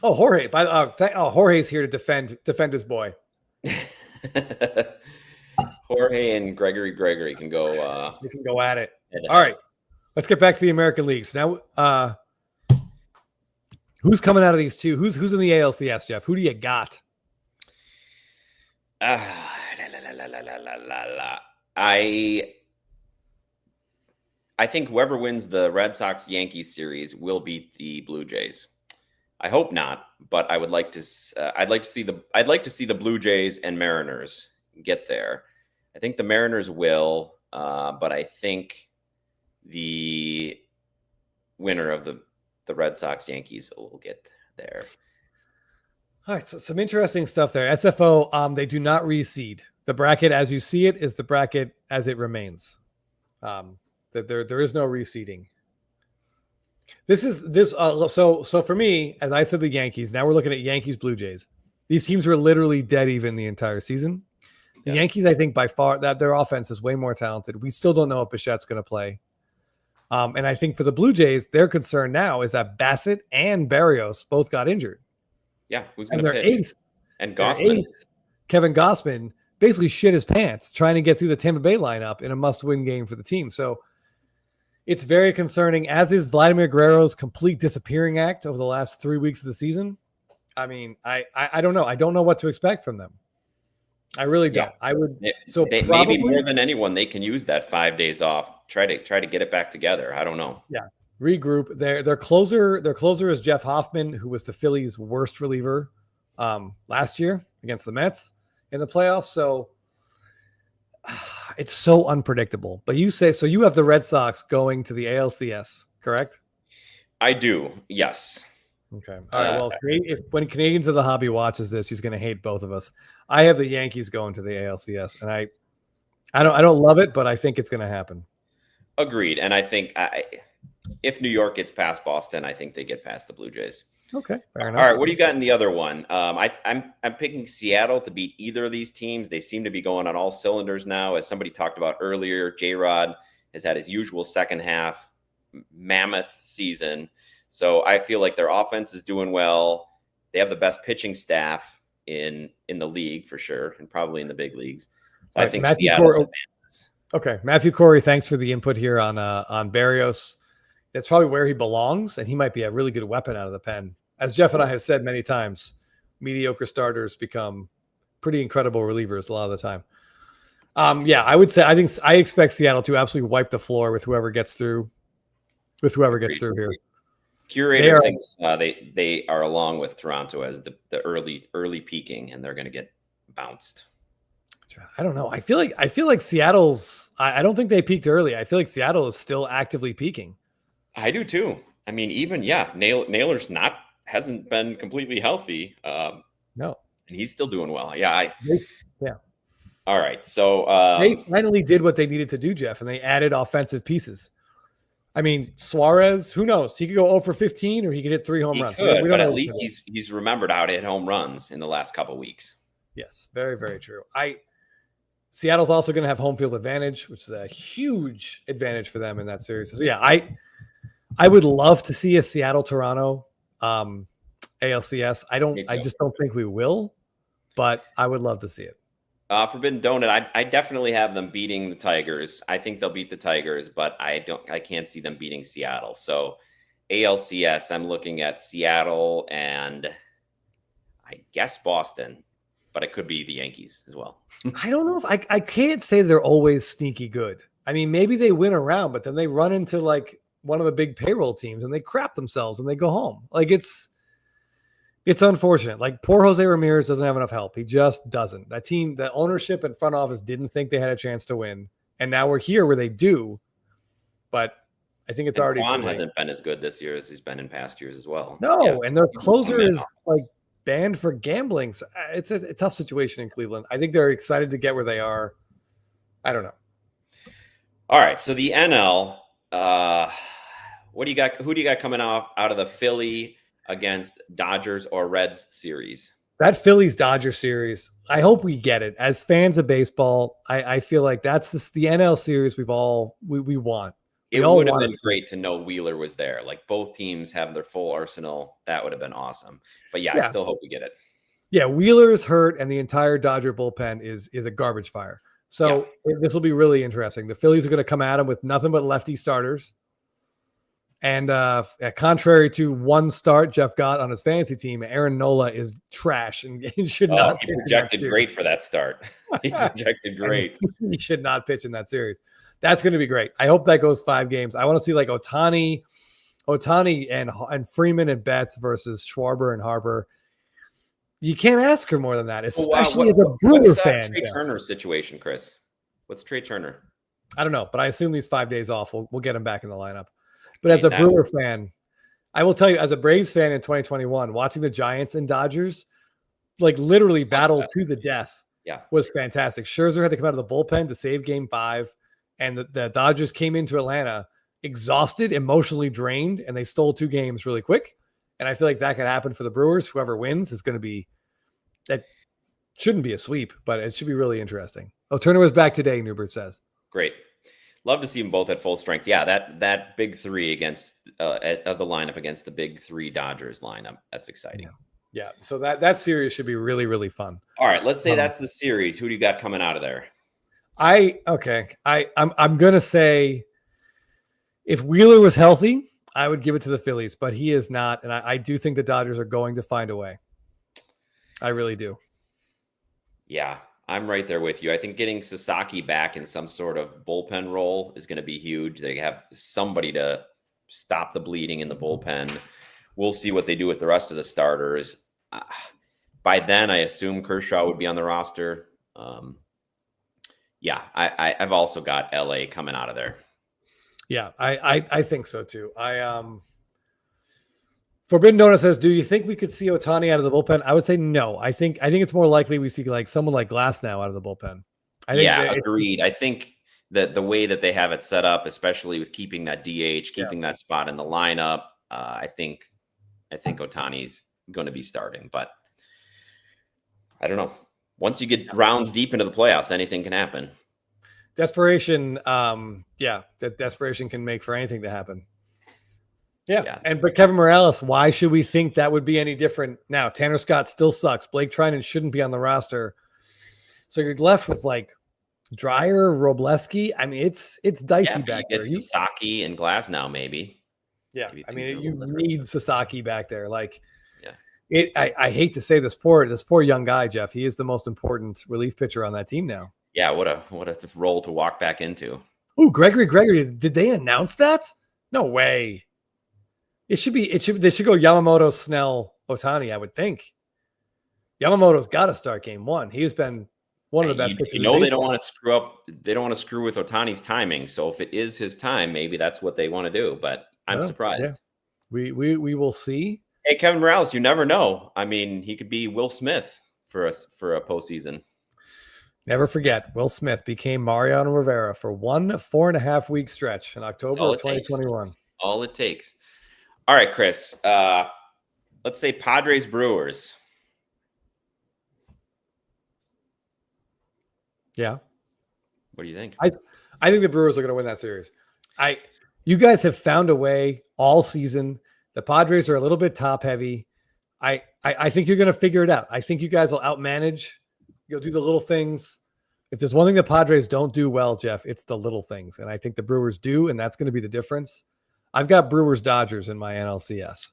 Oh, Jorge. Jorge's here to defend his boy. Jorge and Gregory can go. We can go at it. All right, let's get back to the American League. So now, who's coming out of these 2? Who's in the ALCS, Jeff? Who do you got? I think whoever wins the Red Sox-Yankees series will beat the Blue Jays. I hope not, but I would like to. I'd like to see the Blue Jays and Mariners get there. I think the Mariners will, but I think the winner of the Red Sox-Yankees will get there. All right, so some interesting stuff there. SFO, they do not reseed. The bracket as you see it is the bracket as it remains. There is no reseeding. So for me, as I said, the Yankees. Now we're looking at Yankees, Blue Jays. These teams were literally dead even the entire season. The Yankees, I think by far that their offense is way more talented. We still don't know if Bichette's going to play. And I think for the Blue Jays, their concern now is that Bassett and Barrios both got injured. Yeah, who's going to pitch? Ace, and Gausman. Kevin Gausman basically shit his pants trying to get through the Tampa Bay lineup in a must-win game for the team. So it's very concerning, as is Vladimir Guerrero's complete disappearing act over the last 3 weeks of the season. I mean, I don't know. I don't know what to expect from them. I really don't. I would. Maybe more than anyone, they can use that 5 days off. Try to get it back together. I don't know. Yeah. Regroup. Their closer is Jeff Hoffman, who was the Phillies' worst reliever last year against the Mets in the playoffs. So it's so unpredictable. But you say so. You have the Red Sox going to the ALCS, correct? I do. Yes. Okay. All right. Well, when Canadians of the Hobby watches this, he's going to hate both of us. I have the Yankees going to the ALCS, and I don't love it, but I think it's going to happen. Agreed. And I think if New York gets past Boston, I think they get past the Blue Jays. Okay, fair enough. All right, what do you got in the other one? I'm picking Seattle to beat either of these teams. They seem to be going on all cylinders now. As somebody talked about earlier, J-Rod has had his usual second half mammoth season. So I feel like their offense is doing well. They have the best pitching staff in the league for sure, and probably in the big leagues. So I think Seattle's advances. Okay, Matthew Corey, thanks for the input here on Barrios. That's probably where he belongs, and he might be a really good weapon out of the pen. As Jeff and I have said many times, mediocre starters become pretty incredible relievers a lot of the time. I would say I expect Seattle to absolutely wipe the floor with whoever gets through. Here. Curator thinks they are along with Toronto as the early peaking, and they're going to get bounced. I don't know. I feel like Seattle's. I don't think they peaked early. I feel like Seattle is still actively peaking. I do too. I mean, even Naylor's hasn't been completely healthy. No, and he's still doing well. Yeah. All right. So they finally did what they needed to do, Jeff, and they added offensive pieces. I mean, Suarez, who knows? He could go 0 for 15 or he could hit 3 home runs. We don't but at least he's remembered how to hit home runs in the last couple of weeks. Yes, very, very true. Seattle's also going to have home field advantage, which is a huge advantage for them in that series. So yeah, I would love to see a Seattle-Toronto ALCS. I just don't think we will, but I would love to see it. Forbidden Donut, I definitely have them beating the Tigers. I think they'll beat the Tigers, but I can't see them beating Seattle. So ALCS, I'm looking at Seattle and I guess Boston, but it could be the Yankees as well. I don't know if I can't say they're always sneaky good. I mean, maybe they win a round, but then they run into like one of the big payroll teams and they crap themselves and they go home. Like it's unfortunate. Like poor Jose Ramirez doesn't have enough help. He just doesn't. That team, the ownership and front office didn't think they had a chance to win. And now we're here where they do. But I think it's already Juan hasn't been as good this year as he's been in past years as well. No, and their closer is like banned for gambling. So it's a tough situation in Cleveland. I think they're excited to get where they are. I don't know. All right. So the NL, what do you got? Who do you got coming out of the Philly against Dodgers or Reds series? That Phillies Dodger series, I hope we get it. As fans of baseball, I feel like that's the NL series we want. It would have been great to know Wheeler was there. Like both teams have their full arsenal. That would have been awesome. But yeah, I still hope we get it. Yeah, Wheeler's hurt and the entire Dodger bullpen is a garbage fire. So this will be really interesting. The Phillies are going to come at him with nothing but lefty starters. And contrary to one start Jeff got on his fantasy team, Aaron Nola is trash and he should not. He projected great for that start. He projected great. He should not pitch in that series. That's going to be great. I hope that goes 5 games. I want to see like Ohtani and Freeman and Betts versus Schwarber and Harper. You can't ask for more than that, especially as a Brewer fan. Trey Turner's situation, Chris? What's Trey Turner? I don't know, but I assume these 5 days off, we'll get him back in the lineup. But as a Brewer fan, I will tell you, as a Braves fan in 2021, watching the Giants and Dodgers, like literally battle to the death, was fantastic. Scherzer had to come out of the bullpen to save Game 5, and the Dodgers came into Atlanta exhausted, emotionally drained, and they stole 2 games really quick. And I feel like that could happen for the Brewers. Whoever wins is going to be – that shouldn't be a sweep, but it should be really interesting. Oh, Turner was back today, Newbert says. Great. Love to see them both at full strength. Yeah, that big 3 against of the lineup against the big 3 Dodgers lineup. That's exciting. Yeah. So that series should be really, really fun. All right, let's say that's the series. Who do you got coming out of there? I'm gonna say if Wheeler was healthy, I would give it to the Phillies, but he is not, and I do think the Dodgers are going to find a way. I really do. Yeah. I'm right there with you. I think getting Sasaki back in some sort of bullpen role is going to be huge. They have somebody to stop the bleeding in the bullpen. We'll see what they do with the rest of the starters. By then, I assume Kershaw would be on the roster. I've also got LA coming out of there. Yeah, I think so too. Forbidden Donut says, do you think we could see Ohtani out of the bullpen? I would say no. I think it's more likely we see like someone like Glasnow out of the bullpen. Agreed. I think that the way that they have it set up, especially with keeping that DH, keeping that spot in the lineup, I think Ohtani's going to be starting. But I don't know. Once you get rounds deep into the playoffs, anything can happen. Desperation, that desperation can make for anything to happen. Yeah. But Kevin Morales, why should we think that would be any different now? Tanner Scott still sucks. Blake Trinan shouldn't be on the roster. So you're left with like Dreyer, Robleski. I mean, it's dicey back there. Sasaki and Glasnow, maybe. Yeah. I mean, you need Sasaki back there. Like, I hate to say this poor young guy, Jeff. He is the most important relief pitcher on that team now. Yeah. What a role to walk back into. Oh, Gregory. Did they announce that? No way. They should go Yamamoto, Snell, Ohtani, I would think. Yamamoto's got to start Game 1. He has been one of the best pitchers. They don't want to screw up. They don't want to screw with Ohtani's timing. So if it is his time, maybe that's what they want to do. But I'm surprised. Yeah. We will see. Hey, Kevin Morales, you never know. I mean, he could be Will Smith for a postseason. Never forget, Will Smith became Mariano Rivera for 1 4.5 week stretch in October of 2021. All it takes. All right, Chris. Let's say Padres Brewers. Yeah. What do you think? I think the Brewers are going to win that series. You guys have found a way all season. The Padres are a little bit top heavy. I think you're going to figure it out. I think you guys will outmanage. You'll do the little things. If there's one thing the Padres don't do well, Jeff, it's the little things. And I think the Brewers do, and that's going to be the difference. I've got Brewers Dodgers in my NLCS.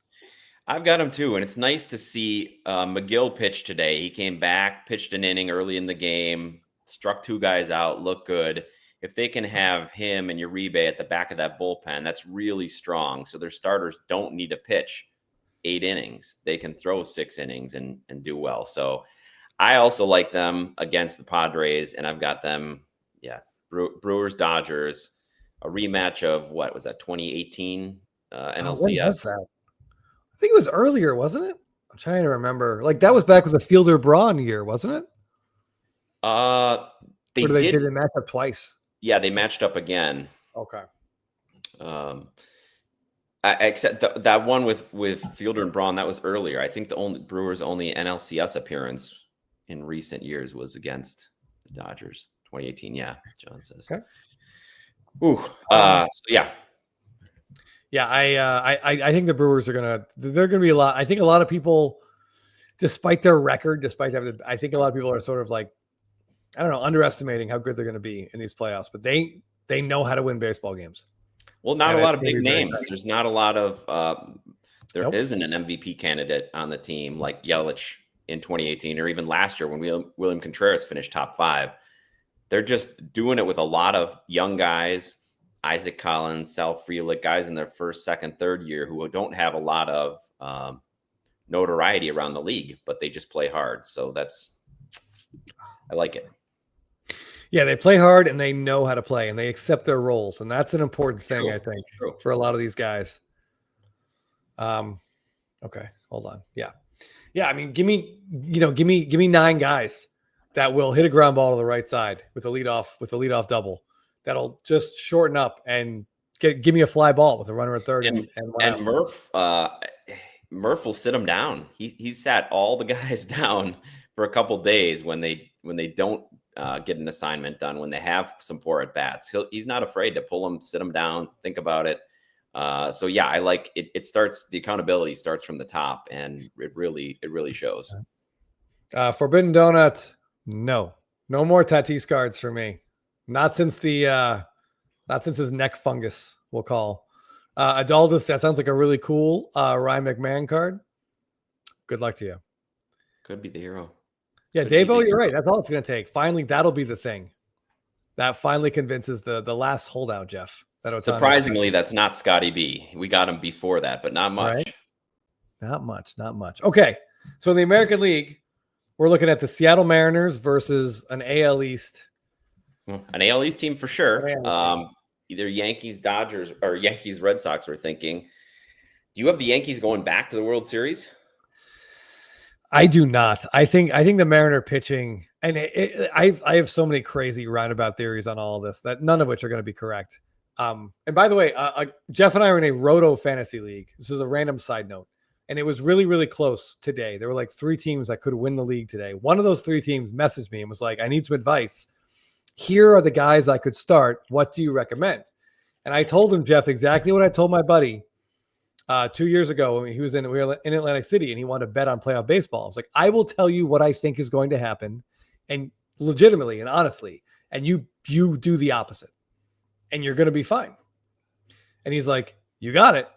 I've got him too. And it's nice to see McGill pitch today. He came back, pitched an inning early in the game, struck 2 guys out, looked good. If they can have him and Uribe at the back of that bullpen, that's really strong. So their starters don't need to pitch 8 innings. They can throw 6 innings and do well. So I also like them against the Padres, and I've got them, Brewers Dodgers. A rematch of what was that 2018 NLCS? I think it was earlier, wasn't it? I'm trying to remember. Like that was back with the Fielder Braun year, wasn't it? They did it match up twice. Yeah, they matched up again. Okay. Except that one with Fielder and Braun, that was earlier. I think the Brewers' only NLCS appearance in recent years was against the Dodgers. 2018. Yeah, John says. Okay. I think the Brewers they're gonna be a lot. I think a lot of people, despite their record, I think a lot of people are sort of like, I don't know, underestimating how good they're gonna be in these playoffs. But they know how to win baseball games. Well, not And a it's lot of gonna big be very names. tight. There's not a lot of there Nope. isn't an MVP candidate on the team like Yelich in 2018 or even last year when William Contreras finished top 5. They're just doing it with a lot of young guys, Isaac Collins, Sal Frelick, guys in their first, second, third year who don't have a lot of notoriety around the league, but they just play hard. So I like it. Yeah, they play hard and they know how to play and they accept their roles. And that's an important thing, I think, for a lot of these guys. Okay, hold on. Yeah. I mean, give me 9 guys that will hit a ground ball to the right side with a leadoff double. That'll just shorten up and give me a fly ball with a runner at third and Murph will sit him down. He's sat all the guys down for a couple days when they don't get an assignment done, when they have some poor at bats. He's not afraid to pull them, sit them down, think about it. So yeah, I like it. It starts, the accountability starts from the top, and it really shows. Forbidden Donut, no more Tatis cards for me. Not since his neck fungus, we'll call. Adaldus, that sounds like a really cool Ryan McMahon card. Good luck to you. Could be the hero. Yeah, Davo, you're right. That's all it's going to take. Finally, that'll be the thing. That finally convinces the last holdout, Jeff. Surprisingly, that's not Scotty B. We got him before that, but not much. Right? Not much. Okay, so in the American League, we're looking at the Seattle Mariners versus an AL East. An AL East team for sure. Either Yankees, Dodgers, or Yankees, Red Sox, we're thinking. Do you have the Yankees going back to the World Series? I do not. I think the Mariner pitching, and I have so many crazy roundabout theories on all of this that none of which are going to be correct. And by the way, Jeff and I are in a Roto fantasy league. This is a random side note. And it was really, really close today. There were like 3 teams that could win the league today. One of those 3 teams messaged me and was like, I need some advice. Here are the guys I could start. What do you recommend? And I told him, Jeff, exactly what I told my buddy 2 years ago when we were in Atlantic City and he wanted to bet on playoff baseball. I was like, I will tell you what I think is going to happen, and legitimately and honestly, and you do the opposite. And you're going to be fine. And he's like, you got it.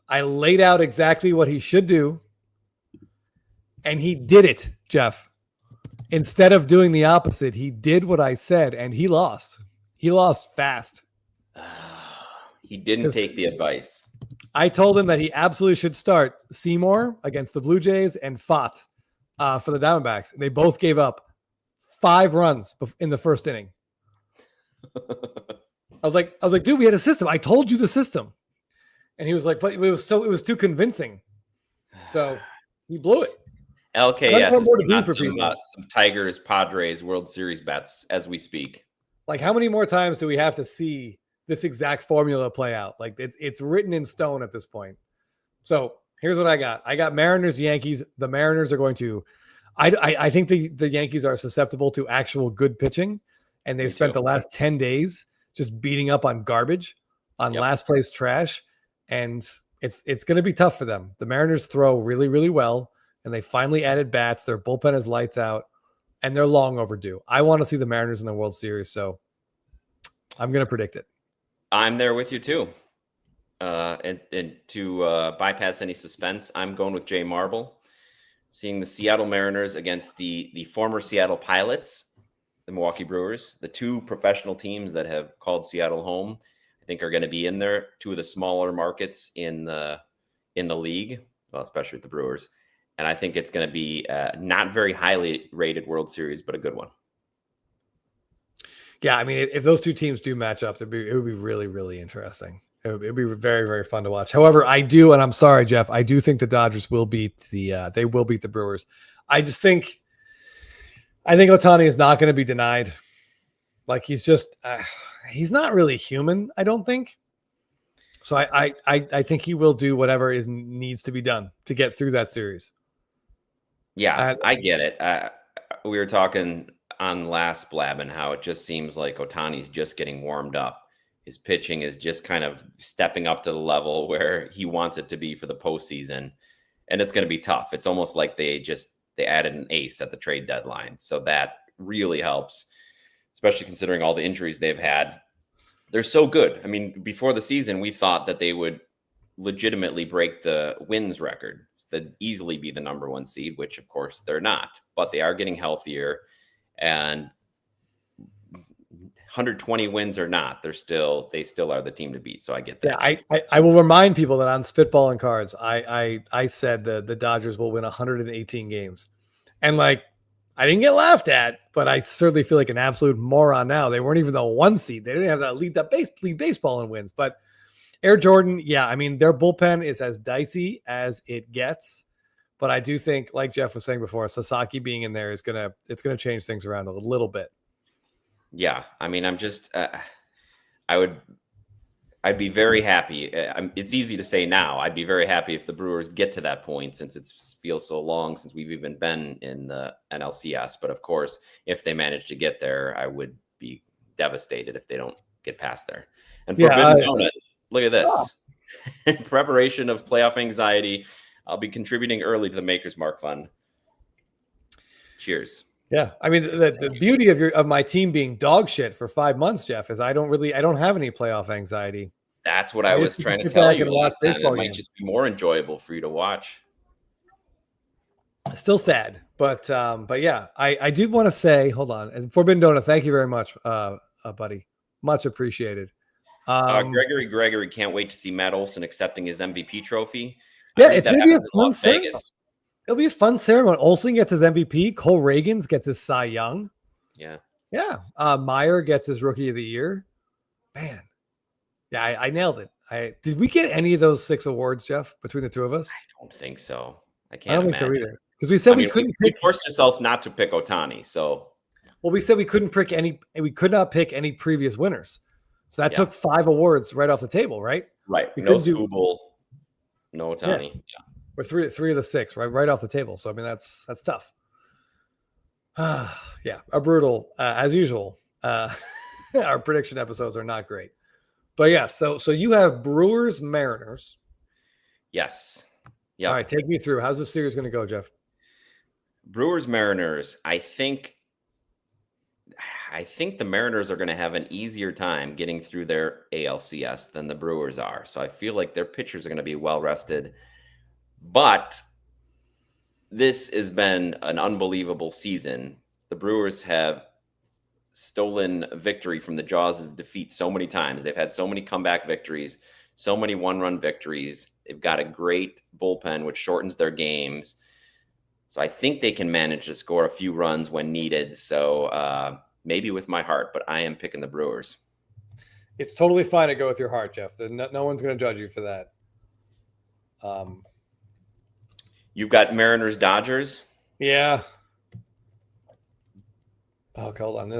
I laid out exactly what he should do. And he did it, Jeff. Instead of doing the opposite, he did what I said, and he lost. He lost fast. He didn't take the advice. I told him that he absolutely should start Seymour against the Blue Jays and Fott for the Diamondbacks. They both gave up 5 runs in the first inning. I was like, dude, we had a system. I told you the system. And he was like, but it was too convincing. So he blew it. LKS some Tigers, Padres World Series bets as we speak. Like, how many more times do we have to see this exact formula play out? Like, it's written in stone at this point. So here's what I got. I got Mariners, Yankees. The Mariners are going to, I think the Yankees are susceptible to actual good pitching. And they've spent the last 10 days just beating up on garbage, on last place trash. And it's going to be tough for them. The Mariners throw really, really well, and they finally added bats. Their bullpen is lights out, and they're long overdue. I want to see the Mariners in the World Series, so I'm going to predict it. I'm there with you too. And to bypass any suspense, I'm going with Jay Marble, seeing the Seattle Mariners against the former Seattle Pilots, the Milwaukee Brewers, the 2 professional teams that have called Seattle home. I think are going to be in there. 2 of the smaller markets in the league, well, especially with the Brewers. And I think it's going to be not very highly rated World Series, but a good one. Yeah, I mean, if those 2 teams do match up, it would be really, really interesting. It would be very, very fun to watch. However, I do, and I'm sorry, Jeff, I do think the Dodgers will beat the Brewers. I think Ohtani is not going to be denied. Like, he's just he's not really human, I don't think. So I think he will do whatever needs to be done to get through that series. Yeah, I get it. We were talking on last Blabbin how it just seems like Ohtani's just getting warmed up. His pitching is just kind of stepping up to the level where he wants it to be for the postseason. And it's going to be tough. It's almost like they added an ace at the trade deadline. So that really helps, especially considering all the injuries they've had. they're so good. I mean, before the season, we thought that they would legitimately break the wins record, that easily be the number 1 seed, which of course they're not, but they are getting healthier, and 120 wins or not, they still are the team to beat. So I get that. Yeah, I will remind people that on Spitballing Cards, I said the Dodgers will win 118 games, and like I didn't get laughed at, but I certainly feel like an absolute moron now. They weren't even the 1 seed. They didn't have that lead baseball in wins. But Air Jordan, yeah, I mean their bullpen is as dicey as it gets. But I do think, like Jeff was saying before, Sasaki being in there it's gonna change things around a little bit. Yeah, I mean, I'm just, I'd be very happy. It's easy to say now. I'd be very happy if the Brewers get to that point, since it feels so long since we've even been in the NLCS. But of course, if they manage to get there, I would be devastated if they don't get past there. And Forbidden Donut, look at this. Oh. In preparation of playoff anxiety, I'll be contributing early to the Maker's Mark Fund. Cheers. Yeah, I mean the beauty of my team being dog shit for 5 months, Jeff, is I don't have any playoff anxiety. That's what I was trying to tell you last time. It might just be more enjoyable for you to watch. Still sad, but yeah, I do want to say, hold on, and Forbidden Donut, thank you very much, buddy, much appreciated. Gregory can't wait to see Matt Olson accepting his MVP trophy. Yeah, it's gonna be a fun ceremony. It'll be a fun ceremony. Olsen gets his MVP. Cole Reagans gets his Cy Young. Yeah. Yeah. Meyer gets his Rookie of the Year. Man. Yeah, I nailed it. Did we get any of those 6 awards, Jeff, between the two of us? I don't think so. I don't think so either. Because we said we couldn't pick. We forced ourselves not to pick Ohtani. So, well, we said we couldn't pick any. We could not pick any previous winners. So that took 5 awards right off the table, right? Right. No Skubal, no Ohtani. Yeah. We're three of the 6 right off the table. So I mean that's tough. Yeah, a brutal as usual. Our prediction episodes are not great, but yeah. So you have Brewers Mariners. Yes. Yeah. All right, take me through. How's this series going to go, Jeff? Brewers Mariners. I think the Mariners are going to have an easier time getting through their ALCS than the Brewers are. So I feel like their pitchers are going to be well rested. But this has been an unbelievable season. The Brewers have stolen victory from the jaws of defeat so many times. They've had so many comeback victories, so many one-run victories. They've got a great bullpen, which shortens their games. So I think they can manage to score a few runs when needed. So maybe with my heart, but I am picking the Brewers. It's totally fine to go with your heart, Jeff. No one's going to judge you for that. You've got Mariners, Dodgers. Yeah. Oh, hold on.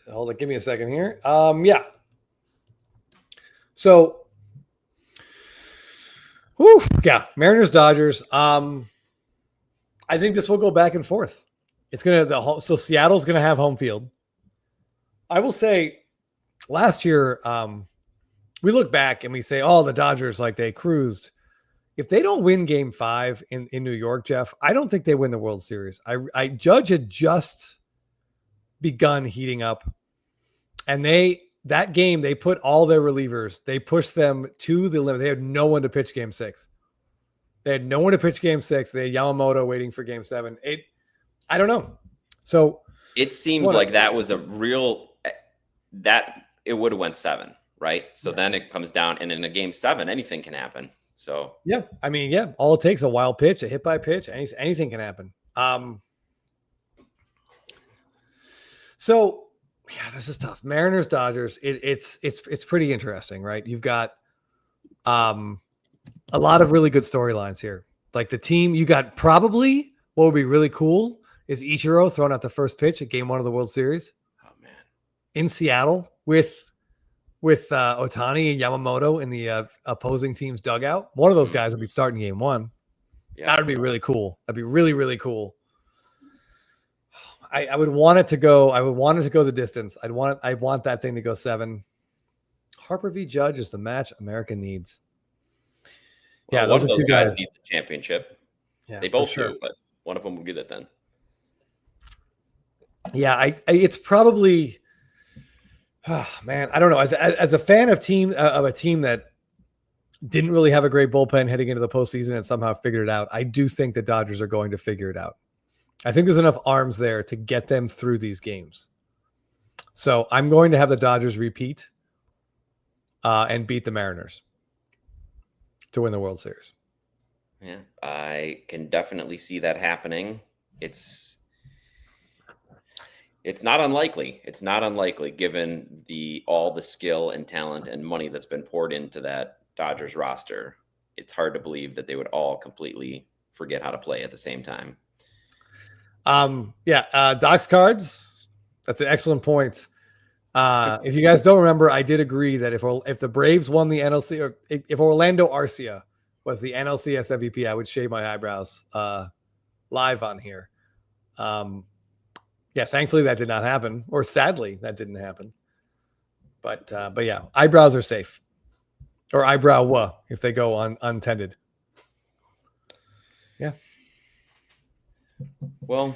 Hold on. Give me a second here. Yeah. So, yeah, Mariners, Dodgers. I think this will go back and forth. So Seattle's gonna have home field. I will say, last year, we look back and we say, "Oh, the Dodgers they cruised." If they don't win Game 5 in New York, Jeff, I don't think they win the World Series. Judge had just begun heating up, and that game they put all their relievers. They pushed them to the limit. They had no one to pitch Game 6. They had Yamamoto waiting for Game 7. I don't know. So it seems like that was a real that it would have went 7, right? So then it comes down, and in a Game 7, anything can happen. So yeah, I mean, yeah, all it takes a wild pitch, a hit by pitch, anything can happen. So yeah, this is tough. Mariners, Dodgers. It's pretty interesting, right? You've got a lot of really good storylines here. Like the team, you got probably what would be really cool is Ichiro throwing out the first pitch at Game 1 of the World Series. Oh man, in Seattle with Ohtani and Yamamoto in the opposing team's dugout. One of those guys would be starting Game 1. Yeah. That would be really cool. That'd be really, really cool. I would want it to go. I would want it to go the distance. I want that thing to go 7. Harper v. Judge is the match America needs. Well, those two guys need the championship. Yeah, they both do, but one of them will get it then. Yeah, it's probably. Man, I don't know. As a fan of a team that didn't really have a great bullpen heading into the postseason and somehow figured it out, I do think the Dodgers are going to figure it out. I think there's enough arms there to get them through these games. So I'm going to have the Dodgers repeat and beat the Mariners to win the World Series. Yeah, I can definitely see that happening. It's not unlikely. It's not unlikely given all the skill and talent and money that's been poured into that Dodgers roster. It's hard to believe that they would all completely forget how to play at the same time. Doc's cards. That's an excellent point. If you guys don't remember, I did agree that if the Braves won the NLC, or if Orlando Arcia was the NLCS MVP, I would shave my eyebrows live on here. Thankfully that did not happen, or sadly that didn't happen. But yeah, eyebrows are safe, or eyebrow if they go untended. Yeah. Well,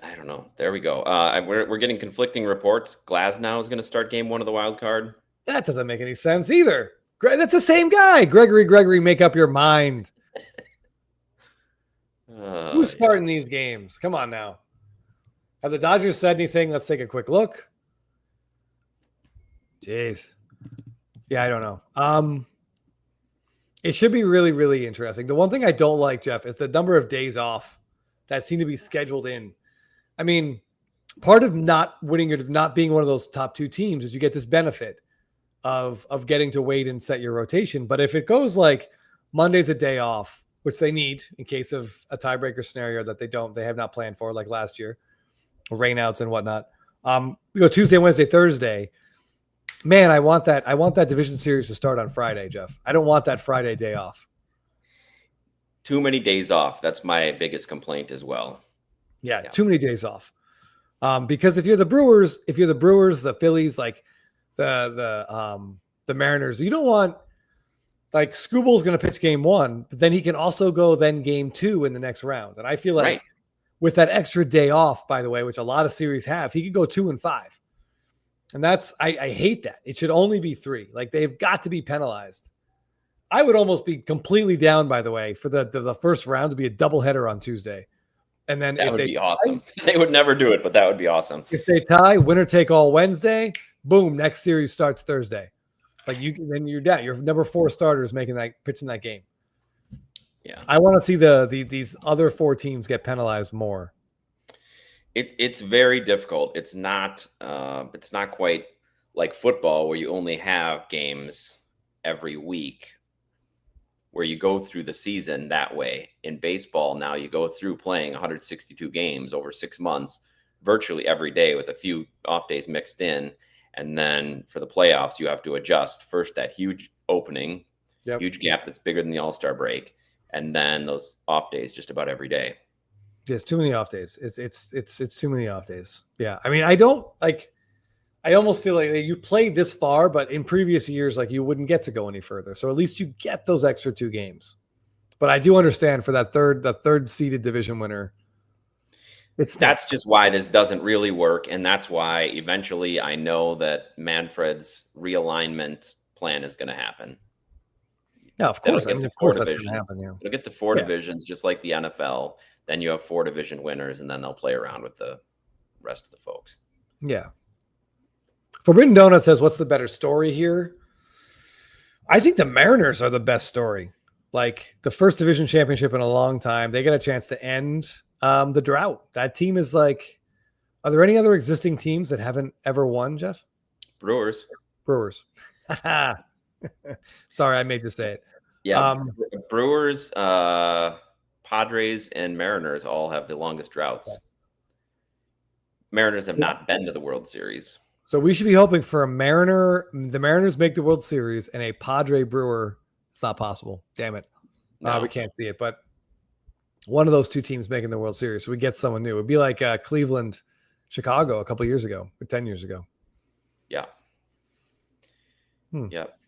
I don't know. There we go. We're getting conflicting reports. Glasnow is going to start game 1 of the wild card. That doesn't make any sense either. That's the same guy. Gregory, make up your mind. Who's starting these games? Come on now. Have the Dodgers said anything? Let's take a quick look. Jeez. Yeah, I don't know. It should be really, really interesting. The one thing I don't like, Jeff, is the number of days off that seem to be scheduled in. I mean, part of not winning or not being one of those top 2 teams is you get this benefit of getting to wait and set your rotation. But if it goes like Monday's a day off, which they need in case of a tiebreaker scenario that they have not planned for, like last year, rainouts and whatnot. We go Tuesday, Wednesday, Thursday. Man, I want that division series to start on Friday, Jeff. I don't want that Friday day off. Too many days off. That's my biggest complaint as well. Yeah. Too many days off. Because if you're the Brewers, the Phillies, like the Mariners, you don't want, like, Scooble's going to pitch game 1, but then he can also go then game 2 in the next round. And I feel like with that extra day off, by the way, which a lot of series have, he could go 2 and 5. And that's, I hate that. It should only be 3. Like, they've got to be penalized. I would almost be completely down, by the way, for the first round to be a doubleheader on Tuesday. And then that would be awesome. They would never do it, but that would be awesome. If they tie, winner take all Wednesday, boom, next series starts Thursday. Like, then you're down. Your number 4 starters pitching that game. Yeah. I want to see these other 4 teams get penalized more. It's very difficult. It's not quite like football where you only have games every week, where you go through the season that way. In baseball, now you go through playing 162 games over 6 months, virtually every day with a few off days mixed in. And then for the playoffs, you have to adjust first that huge opening, huge gap that's bigger than the All-Star break, and then those off days just about every day. There's too many off days. It's too many off days. Yeah. I mean, I almost feel like you played this far, but in previous years, like, you wouldn't get to go any further. So at least you get those extra 2 games. But I do understand for the third seeded division winner. That's just why this doesn't really work. And that's why eventually I know that Manfred's realignment plan is going to happen. Yeah, of course. Of course that's going to happen. Yeah. They'll get to 4 divisions, just like the NFL. Then you have 4 division winners, and then they'll play around with the rest of the folks. Yeah. Forbidden Donut says, what's the better story here? I think the Mariners are the best story. Like, the first division championship in a long time. They get a chance to end the drought. That team is like, are there any other existing teams that haven't ever won, Jeff? Brewers. Sorry, I made you say it. Yeah. Brewers, Padres, and Mariners all have the longest droughts. Okay. Mariners have not been to the World Series. So we should be hoping for the Mariners make the World Series, and a Padre Brewer. It's not possible. Damn it. No. We can't see it, but one of those 2 teams making the World Series. So we get someone new. It'd be like Cleveland, Chicago a couple years ago, or 10 years ago. Yeah. Yep.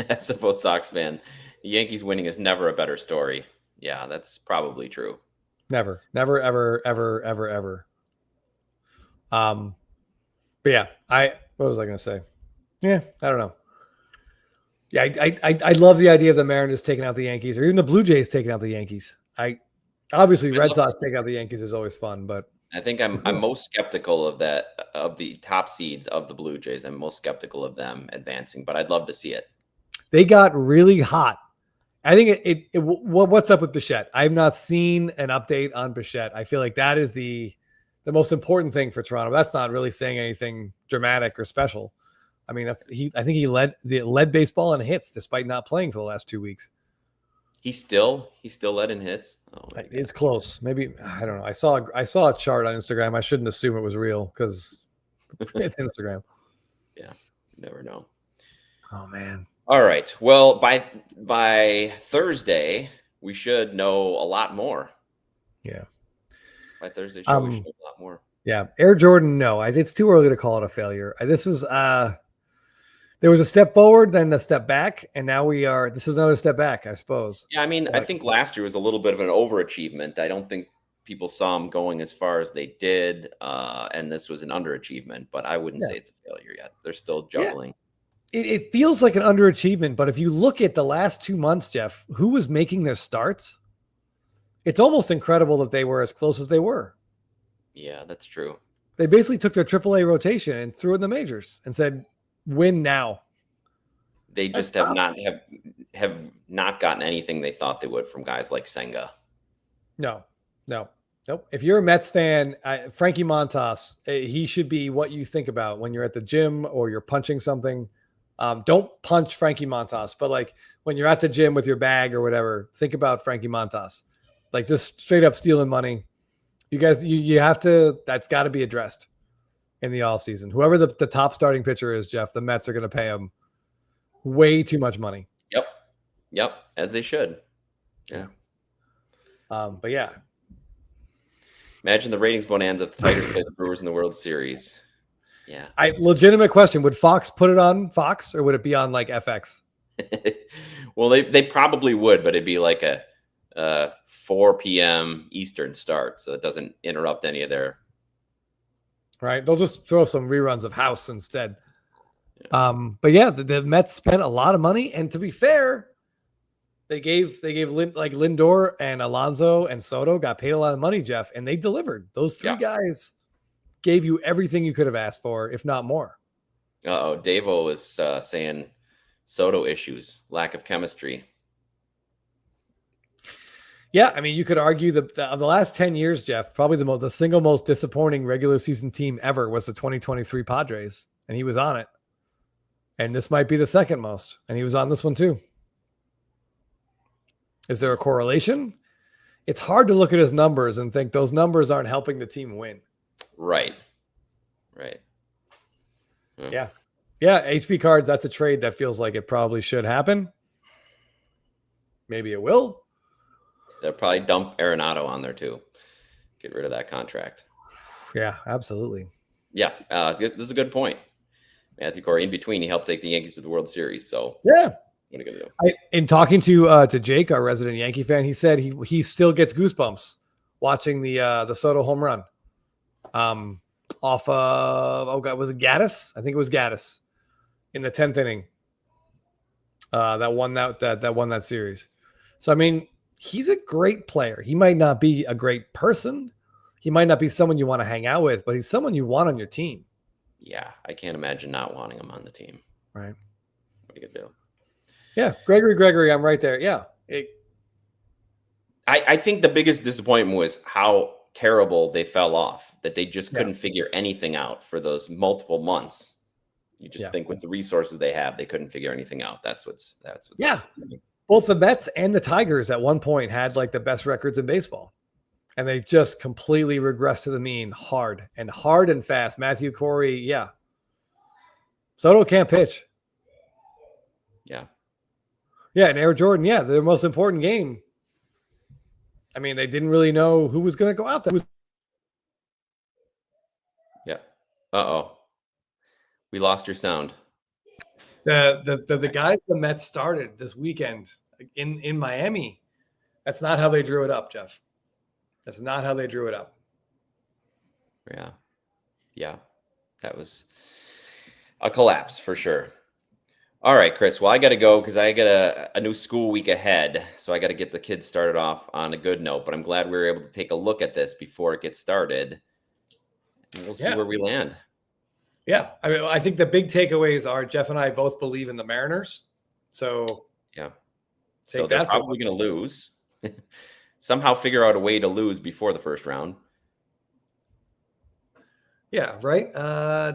As a both Sox fan, the Yankees winning is never a better story. Yeah, that's probably true. Never, ever. But yeah, What was I going to say? Yeah, I don't know. Yeah, I love the idea of the Mariners taking out the Yankees, or even the Blue Jays taking out the Yankees. Obviously Red Sox take out the Yankees is always fun, but I think I'm most skeptical of that, of the top seeds of the Blue Jays. I'm most skeptical of them advancing, but I'd love to see it. they got really hot. I think what's up with Bichette? I have not seen an update on Bichette. I feel like that is the most important thing for Toronto. That's not really saying anything dramatic or special. I mean, I think he led baseball in hits despite not playing for the last 2 weeks. He still led in hits. Oh, it's close. Maybe, I don't know. I saw a chart on Instagram. I shouldn't assume it was real because it's Instagram. Yeah, you never know. Oh man. All right. Well, by Thursday, we should know a lot more. Yeah. By Thursday show, we should know a lot more. Yeah. Air Jordan, no. It's too early to call it a failure. This was there was a step forward, then a step back, and now this is another step back, I suppose. Yeah, I mean, I think last year was a little bit of an overachievement. I don't think people saw them going as far as they did, and this was an underachievement, but I wouldn't say it's a failure yet. They're still juggling. Yeah. It feels like an underachievement, but if you look at the last 2 months, Jeff, who was making their starts, it's almost incredible that they were as close as they were. Yeah, that's true. They basically took their AAA rotation and threw it in the majors and said, win now. They just have not gotten anything they thought they would from guys like Senga. No. Nope. If you're a Mets fan, Frankie Montas, he should be what you think about when you're at the gym or you're punching something. Don't punch Frankie Montas, but like when you're at the gym with your bag or whatever, think about Frankie Montas. Like just straight up stealing money. You guys, you have to, that's got to be addressed in the offseason. Whoever the top starting pitcher is, Jeff, the Mets are going to pay him way too much money. Yep. As they should. Yeah. But yeah. Imagine the ratings bonanza if the Tigers play the Brewers in the World Series. Yeah. Legitimate question. Would Fox put it on Fox or would it be on like FX? Well, they probably would, but it'd be like a 4 p.m. Eastern start, so it doesn't interrupt any of their. Right. They'll just throw some reruns of House instead. Yeah. But yeah, the Mets spent a lot of money, and to be fair, they gave Lindor and Alonso and Soto got paid a lot of money, Jeff, and they delivered. Those three guys gave you everything you could have asked for, if not more. Davo was saying Soto issues, lack of chemistry. Yeah, I mean, you could argue that of the last 10 years, Jeff, probably the single most disappointing regular season team ever was the 2023 Padres, and he was on it. And this might be the second most, and he was on this one too. Is there a correlation? It's hard to look at his numbers and think those numbers aren't helping the team win. Right. Yeah. HP cards, that's a trade that feels like it probably should happen. Maybe it will. They'll probably dump Arenado on there too. Get rid of that contract. Yeah, absolutely. Yeah, this is a good point. Matthew Corey, in between, he helped take the Yankees to the World Series. So yeah, what are you gonna do? In talking to Jake, our resident Yankee fan, he said he still gets goosebumps watching the Soto home run. Off was it Gaddis? I think it was Gaddis in the 10th inning. That won that series. So I mean, he's a great player. He might not be a great person. He might not be someone you want to hang out with, but he's someone you want on your team. Yeah, I can't imagine not wanting him on the team. Right. What are you gonna do? Yeah, Gregory, I'm right there. Yeah. I think the biggest disappointment was how terrible they fell off, that they just couldn't figure anything out for those multiple months. You just think with the resources they have, they couldn't figure anything out. That's what's both the Mets and the Tigers at one point had like the best records in baseball. And they just completely regressed to the mean hard and fast. Matthew Corey, Soto can't pitch. Yeah. Yeah, and Air Jordan, their most important game. I mean, they didn't really know who was going to go out there. Yeah. Uh-oh. We lost your sound. The guys the Mets started this weekend in Miami, that's not how they drew it up, Jeff. That's not how they drew it up. Yeah. That A collapse for sure. All right, Chris. Well, I got to go because I got a new school week ahead. So I got to get the kids started off on a good note. But I'm glad we were able to take a look at this before it gets started. And we'll see where we land. Yeah. I mean, I think the big takeaways are Jeff and I both believe in the Mariners. So, yeah. So they're probably going to lose. Somehow figure out a way to lose before the first round. Yeah, right. Yeah.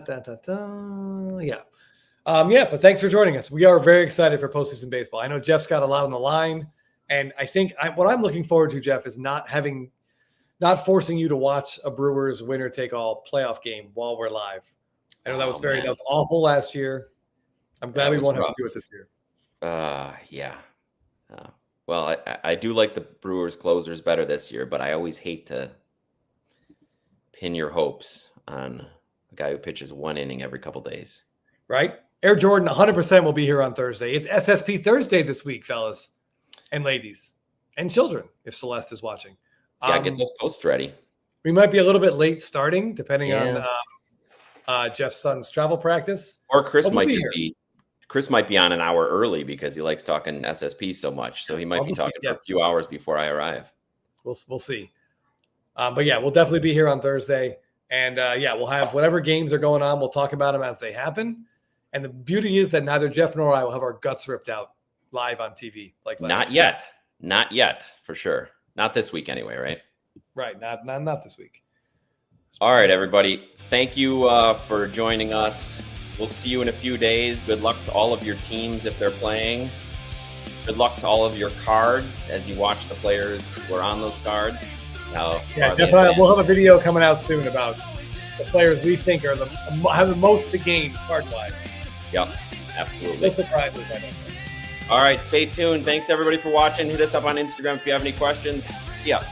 But thanks for joining us. We are very excited for postseason baseball. I know Jeff's got a lot on the line, and I think what I'm looking forward to, Jeff, is not forcing you to watch a Brewers winner-take-all playoff game while we're live. I know that was awful last year. I'm glad we won't have to do it this year. Yeah. Well, I do like the Brewers closers better this year, but I always hate to pin your hopes on a guy who pitches one inning every couple days. Right? Air Jordan 100% will be here on Thursday. It's SSP Thursday this week, fellas and ladies and children, if Celeste is watching. Yeah, get those posts ready. We might be a little bit late starting, depending on Jeff's son's travel practice. Or Chris might be on an hour early because he likes talking SSP so much. So he might be talking for a few hours before I arrive. We'll see. But yeah, we'll definitely be here on Thursday. And we'll have whatever games are going on. We'll talk about them as they happen. And the beauty is that neither Jeff nor I will have our guts ripped out live on TV. Not yet, for sure. Not this week anyway, right? Right. Not this week. All right, everybody. Thank you for joining us. We'll see you in a few days. Good luck to all of your teams if they're playing. Good luck to all of your cards as you watch the players who are on those cards. Jeff and I will have a video coming out soon about the players we think are have the most to gain card-wise. Yep, absolutely. No surprises, I don't think. All right, stay tuned. Thanks, everybody, for watching. Hit us up on Instagram if you have any questions. Yeah.